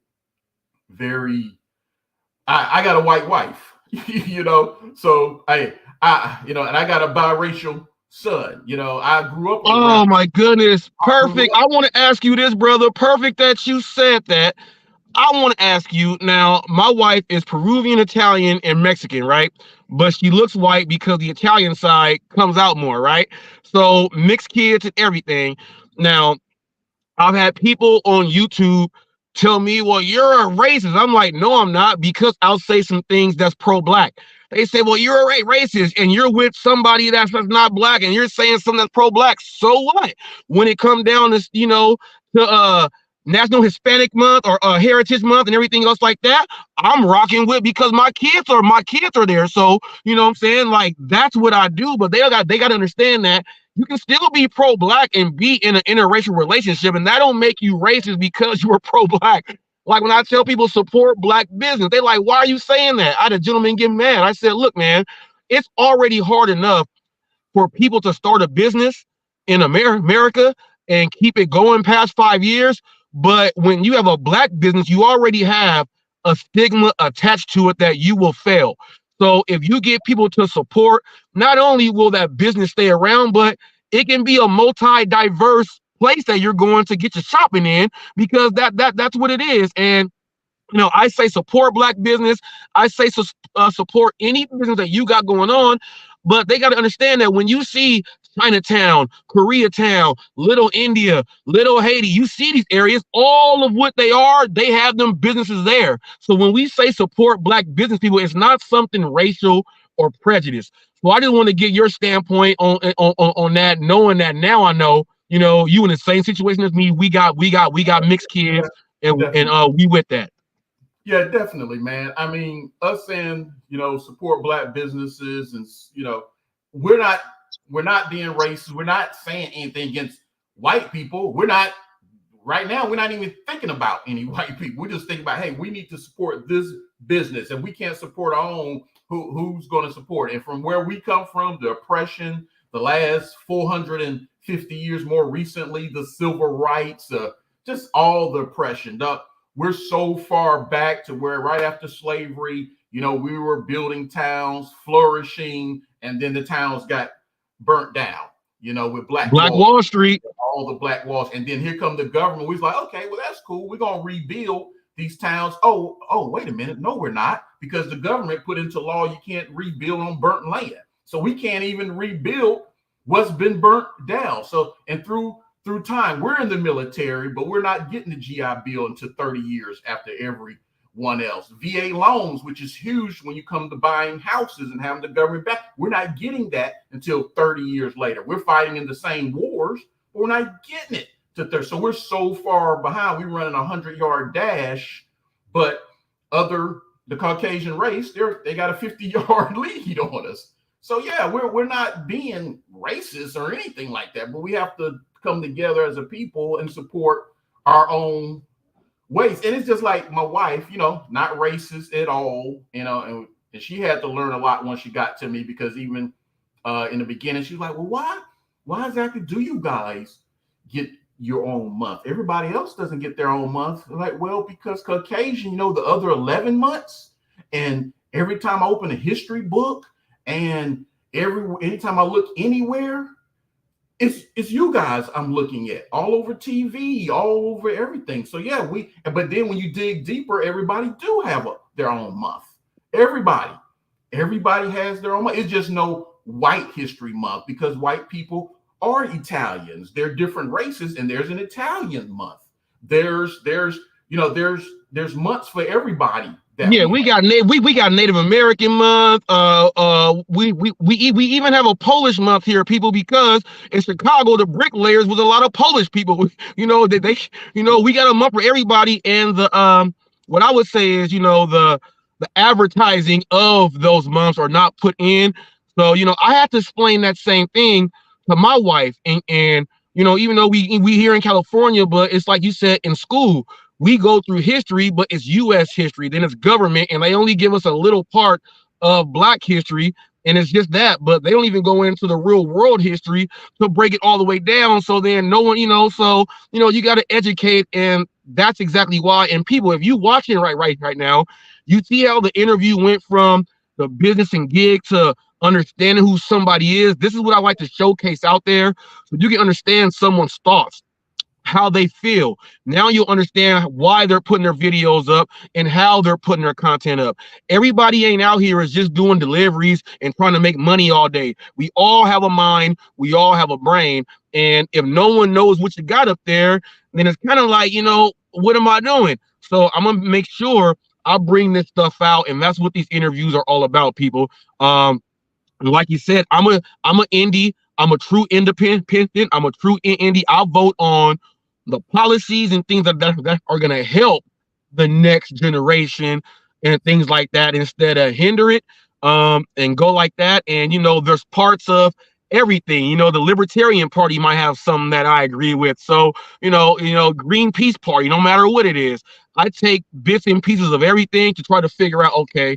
very. I got a white wife, you know, so and I got a biracial son. You know, I grew up. Oh my goodness. Perfect. I want to ask you this, brother. Perfect that you said that. I want to ask you now, my wife is Peruvian, Italian, and Mexican, right? But she looks white because the Italian side comes out more, right? So mixed kids and everything. Now, I've had people on YouTube tell me, well, you're a racist. I'm like, no, I'm not, because I'll say some things that's pro-black. They say, well, you're a racist and you're with somebody that's not black and you're saying something that's pro-black. So what? When it comes down to, to National Hispanic Month or Heritage Month and everything else like that, I'm rocking with, because my kids are there. So, you know what I'm saying? Like, that's what I do. But they got to understand that you can still be pro-black and be in an interracial relationship, and that don't make you racist because you were pro-black. Like, when I tell people support black business, they like, why are you saying that? I had a gentleman get mad. I said, look, man, it's already hard enough for people to start a business in America and keep it going past 5 years. But when you have a black business, you already have a stigma attached to it that you will fail. So if you get people to support, not only will that business stay around, but it can be a multi-diverse place that you're going to get your shopping in, because that's what it is. And I say support black business. I say support any business that you got going on, but they got to understand that when you see Chinatown, Koreatown, Little India, Little Haiti, you see these areas, all of what they are, they have them businesses there. So when we say support black business people, it's not something racial or prejudice. So I just want to get your standpoint on that, knowing that now I know, you in the same situation as me. We got mixed kids, and we with that. Yeah, definitely, man. I mean, us saying, support black businesses, and we're not being racist. We're not saying anything against white people. We're not even thinking about any white people. We're just thinking about, hey, we need to support this business, and we can't support our own. Who's going to support it? And from where we come from, the oppression, the last 450 years, more recently, the civil rights, just all the oppression. We're so far back to where right after slavery, we were building towns, flourishing, and then the towns got burnt down, with Black Wall Street, all the Black Walls. And then here come the government. We was like, okay, well, that's cool. We're going to rebuild these towns. Oh, wait a minute. No, we're not, because the government put into law you can't rebuild on burnt land. So we can't even rebuild what's been burnt down. So, and through time, we're in the military, but we're not getting the GI Bill until 30 years after everyone else. VA loans, which is huge when you come to buying houses and having the government back, we're not getting that until 30 years later. We're fighting in the same wars, but we're not getting it to 30. So we're so far behind. We're running a 100-yard dash, but the Caucasian race, they got a 50-yard lead on us. So yeah, we're not being racist or anything like that, but we have to come together as a people and support our own ways. And it's just like my wife, not racist at all, and she had to learn a lot once she got to me, because even in the beginning, she's like, well, why exactly do you guys get your own month? Everybody else doesn't get their own month. I'm like, well, because Caucasian, the other 11 months, and every time I open a history book and anytime I look anywhere, it's you guys I'm looking at all over TV, all over everything. So yeah, but then when you dig deeper, everybody do have their own month. Everybody has their own month. It's just no white history month, because white people are Italians. They're different races, and there's an Italian month. There's months for everybody. We got Native American month. We even have a Polish month here, people, because in Chicago the bricklayers was a lot of Polish people. We got a month for everybody. And the what I would say is, the advertising of those months are not put in. So I have to explain that same thing to my wife, and even though we here in California, but it's like you said, in school we go through history, but it's U.S. history, then it's government, and they only give us a little part of black history, and it's just that. But they don't even go into the real world history to break it all the way down. So then no one, you got to educate, and that's exactly why. And people, if you watching right now, you see how the interview went from the business and gig to understanding who somebody is. This is what I like to showcase out there, so you can understand someone's thoughts, how they feel. Now you'll understand why they're putting their videos up and how they're putting their content up. Everybody ain't out here is just doing deliveries and trying to make money all day. We all have a mind. We all have a brain. And if no one knows what you got up there, then it's kind of like, what am I doing? So I'm gonna make sure I bring this stuff out, and that's what these interviews are all about, people. And like you said, I'm a indie. I'm a true independent. I'm a true indie. I'll vote on the policies and things that are gonna help the next generation and things like that instead of hinder it. And go like that. And there's parts of everything. The Libertarian Party might have something that I agree with. So, Greenpeace Party, no matter what it is, I take bits and pieces of everything to try to figure out, okay,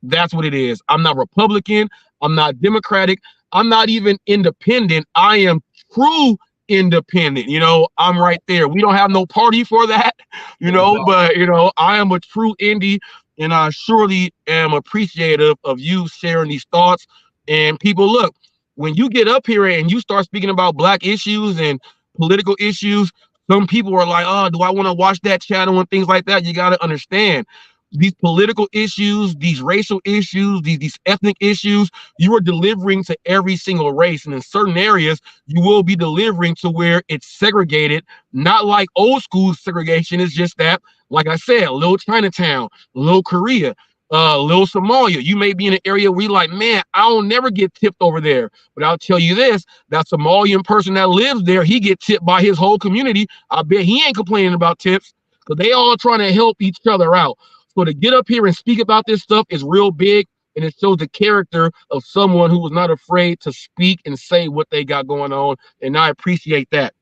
that's what it is. I'm not Republican. I'm not Democratic. I'm not even independent. I am true independent. I'm right there. We don't have no party for that, but, I am a true indie, and I surely am appreciative of you sharing these thoughts. And people, look, when you get up here and you start speaking about Black issues and political issues, some people are like, oh, do I want to watch that channel and things like that? You got to understand, these political issues, these racial issues, these ethnic issues, you are delivering to every single race. And in certain areas, you will be delivering to where it's segregated, not like old school segregation. It's just that, like I said, little Chinatown, little Korea, little Somalia. You may be in an area where you're like, man, I don't never get tipped over there. But I'll tell you this, that Somalian person that lives there, he gets tipped by his whole community. I bet he ain't complaining about tips, because they all trying to help each other out. So to get up here and speak about this stuff is real big, and it shows the character of someone who was not afraid to speak and say what they got going on, and I appreciate that.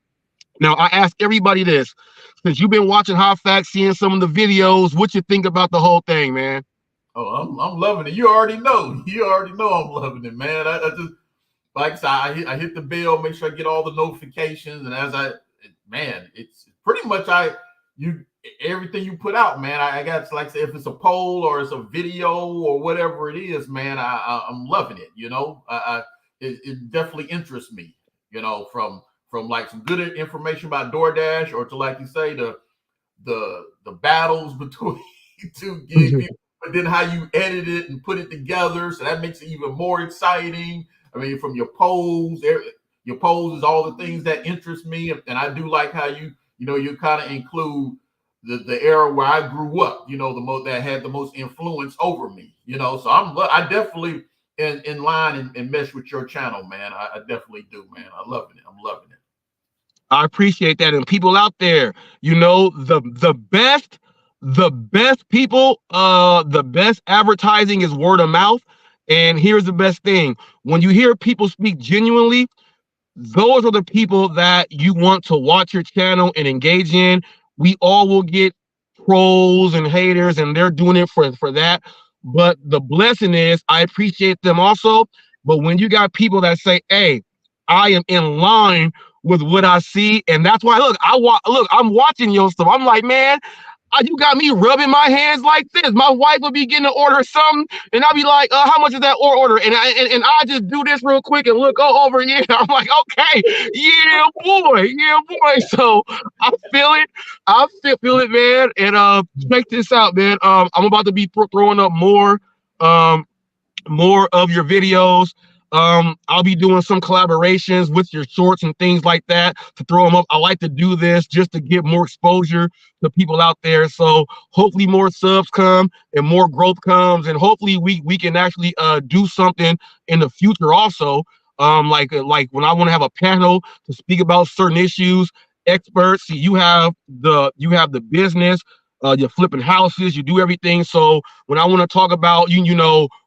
Now, I ask everybody this, since you've been watching HotFacts, seeing some of the videos, what you think about the whole thing, man? Oh, I'm loving it. You already know. I'm loving it, man. I just, like I said, I hit the bell, make sure I get all the notifications, and it's pretty much everything you put out, man. I got, like I said, if it's a poll or it's a video or whatever it is, man, I'm loving it. It definitely interests me. From like some good information about DoorDash, or to, like you say, the battles between two gig people, but then how you edit it and put it together, so that makes it even more exciting. I mean, from your polls is all the things that interest me, and I do like how you kind of include the era where I grew up, the most that had the most influence over me, So I definitely in line and mesh with your channel, man. I definitely do, man. I'm loving it. I appreciate that. And people out there, the best people, the best advertising is word of mouth. And here's the best thing: when you hear people speak genuinely, those are the people that you want to watch your channel and engage in. We all will get trolls and haters, and they're doing it for that. But the blessing is, I appreciate them also. But when you got people that say, hey, I am in line with what I see, and that's why, look, I'm watching your stuff. I'm like, man, you got me rubbing my hands like this. My wife would be getting to order something, and I'll be like, how much is that order? And I just do this real quick and look over here. I'm like, okay, yeah, boy. So I feel it. I feel it, man. And check this out, man. I'm about to be throwing up more of your videos. I'll be doing some collaborations with your shorts and things like that to throw them up. I like to do this just to get more exposure to people out there. So hopefully more subs come and more growth comes, and hopefully we can actually do something in the future also. Like when I want to have a panel to speak about certain issues, experts. You have the business. You're flipping houses. You do everything. So when I want to talk about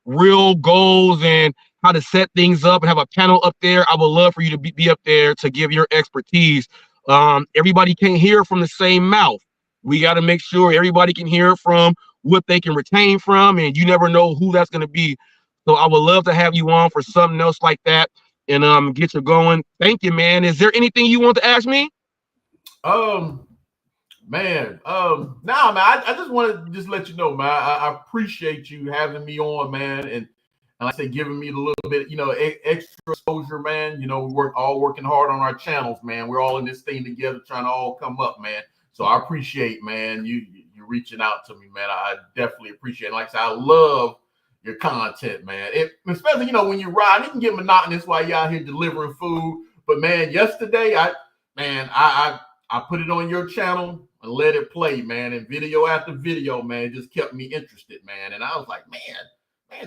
real goals and how to set things up and have a panel up there, I would love for you to be up there to give your expertise. Everybody can't hear from the same mouth. We got to make sure everybody can hear from what they can retain from, and you never know who that's going to be. So I would love to have you on for something else like that, and get you going. Thank you, man. Is there anything you want to ask me? Man, I just want to let you know, man, I appreciate you having me on, man, and like I say, giving me a little bit, extra exposure, man. We're all working hard on our channels, man. We're all in this thing together, trying to all come up, man. So I appreciate, man, you reaching out to me, man. I definitely appreciate it. Like I said, I love your content, man. Especially, when you ride, it can get monotonous while you're out here delivering food. But man, yesterday, I I put it on your channel and let it play, man. And video after video, man, just kept me interested, man. And I was like, man,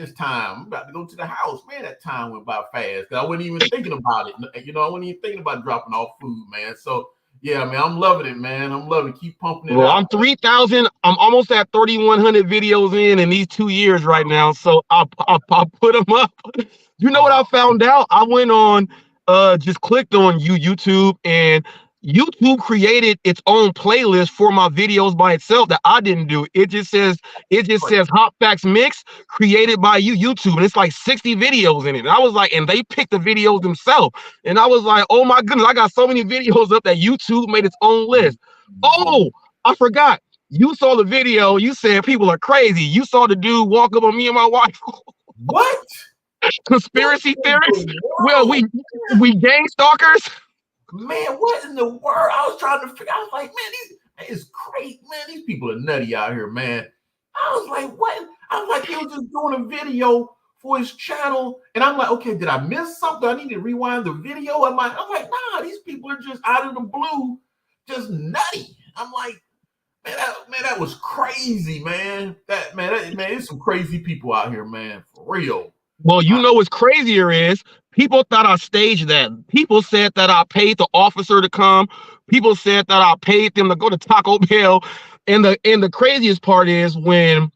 it's time. I'm about to go to the house. Man, that time went by fast. I wasn't even thinking about it. You know, I wasn't even thinking about dropping off food, man. So yeah, man, I'm loving it, man. I'm loving it. Keep pumping it Well, out. I'm 3,000. I'm almost at 3,100 videos in these 2 years right now. So I'll put them up. You know what I found out? I went on, just clicked on YouTube, and YouTube created its own playlist for my videos by itself that I didn't do. It just says Hot Facts Mix created by YouTube, and it's like 60 videos in it. And I was like, and they picked the videos themselves. And I was like, oh my goodness, I got so many videos up that YouTube made its own list. Oh, I forgot. You saw the video. You said people are crazy. You saw the dude walk up on me and my wife. What? Conspiracy theorists? Well, we gang stalkers. Man, what in the world? I was trying to figure. I was like, man, it's crazy, man. These people are nutty out here, man. I was like, what? I was like, he was just doing a video for his channel, and I'm like, okay, did I miss something? I need to rewind the video. I'm like, nah, these people are just out of the blue, just nutty. I'm like, man, that was crazy, man. Man, there's some crazy people out here, man, for real. Well, you know what's crazier is people thought I staged that. People said that I paid the officer to come. People said that I paid them to go to Taco Bell. And the craziest part is when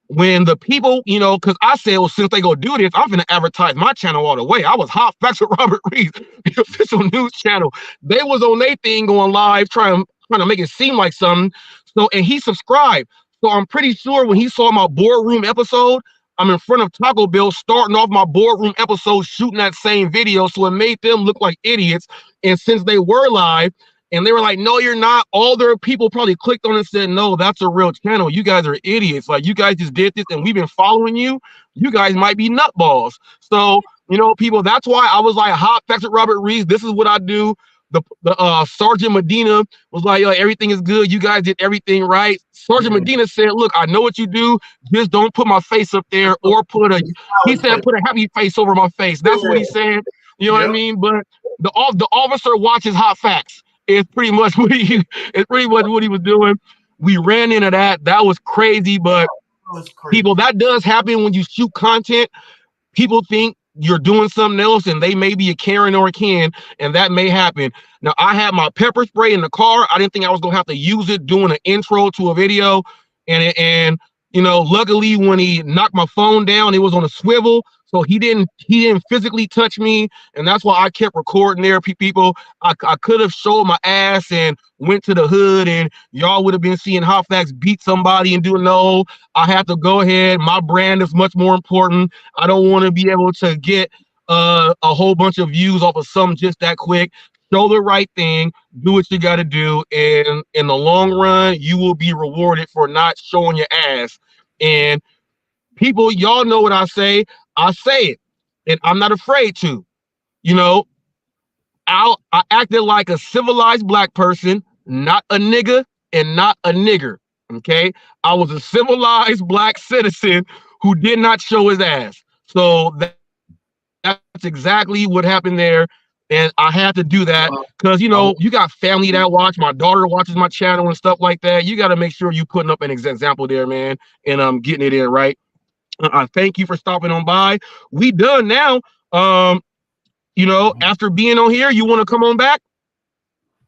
the people, you know, because I said, well, since they go do this, I'm gonna advertise my channel all the way. I was Hot Facts with Robert Reeves, the official news channel. They was on their thing going live, trying to make it seem like something. So, and he subscribed. So I'm pretty sure when he saw my boardroom episode, I'm in front of Taco Bell starting off my boardroom episode, shooting that same video. So it made them look like idiots. And since they were live and they were like, no, you're not, all their people probably clicked on it and said, no, that's a real channel. You guys are idiots. Like, you guys just did this and we've been following you. You guys might be nutballs. So, you know, people, that's why I was like, Hot Facts with Robert Reeves. This is what I do. The Sergeant Medina was like, yo, everything is good. You guys did everything right. Sergeant Medina said, look, I know what you do. Just don't put my face up there or put a happy face over my face. That's what he said. You know what I mean? But the officer watches Hot Facts. It's pretty much what he was doing. We ran into that. That was crazy. But people, that does happen when you shoot content. People think you're doing something else and they may be a Karen or a Ken, and that may happen. Now, I had my pepper spray in the car. I didn't think I was gonna have to use it doing an intro to a video. And you know, luckily when he knocked my phone down, it was on a swivel. So he didn't physically touch me, and that's why I kept recording there. People, I could have showed my ass and went to the hood, and y'all would have been seeing Hot Facts beat somebody and do no. I have to go ahead. My brand is much more important. I don't want to be able to get a whole bunch of views off of something just that quick. Show the right thing. Do what you got to do, and in the long run, you will be rewarded for not showing your ass. And people, y'all know what I say. I say it, and I'm not afraid to. You know, I acted like a civilized black person, not a nigga and not a nigger. Okay, I was a civilized black citizen who did not show his ass. So that's exactly what happened there. And I had to do that because, you know, you got family that watch. My daughter watches my channel and stuff like that. You got to make sure you putting up an example there, man, and I'm getting it in right. I thank you for stopping on by. We done now. You know, after being on here, you want to come on back?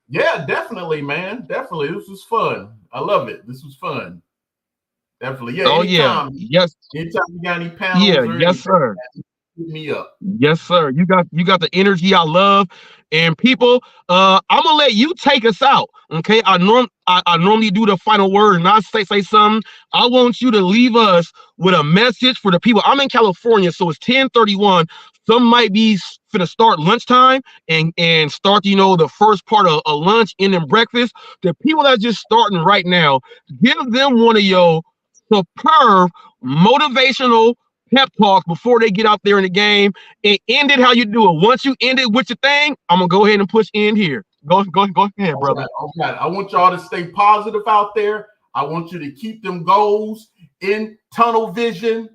Yeah, definitely, man. Definitely. This was fun. I love it. This was fun. Definitely. Yeah. Oh, anytime, yeah. Yes. Anytime you got any panels, yeah. Yes, sir. Hit me up. Yes, sir. You got the energy I love. And people, I'm gonna let you take us out. Okay. I normally do the final word and I say something. I want you to leave us with a message for the people. I'm in California, so it's 10:31. Some might be finna start lunchtime and start, you know, the first part of a lunch and then breakfast. The people that's just starting right now, give them one of your superb motivational pep talks before they get out there in the game, and end it how you do it. Once you end it with your thing, I'm gonna go ahead and push end here. Go ahead, brother. Okay. I want y'all to stay positive out there. I want you to keep them goals in tunnel vision.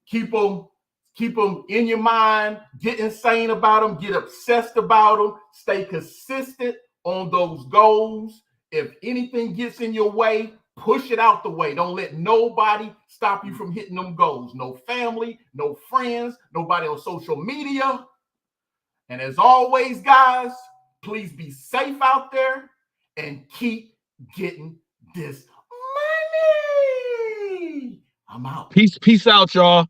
Keep them in your mind. Get insane about them. Get obsessed about them. Stay consistent on those goals. If anything gets in your way, push it out the way. Don't let nobody stop you from hitting them goals. No family, no friends, nobody on social media. And as always, guys, please be safe out there and keep getting this money. I'm out. Peace out, y'all.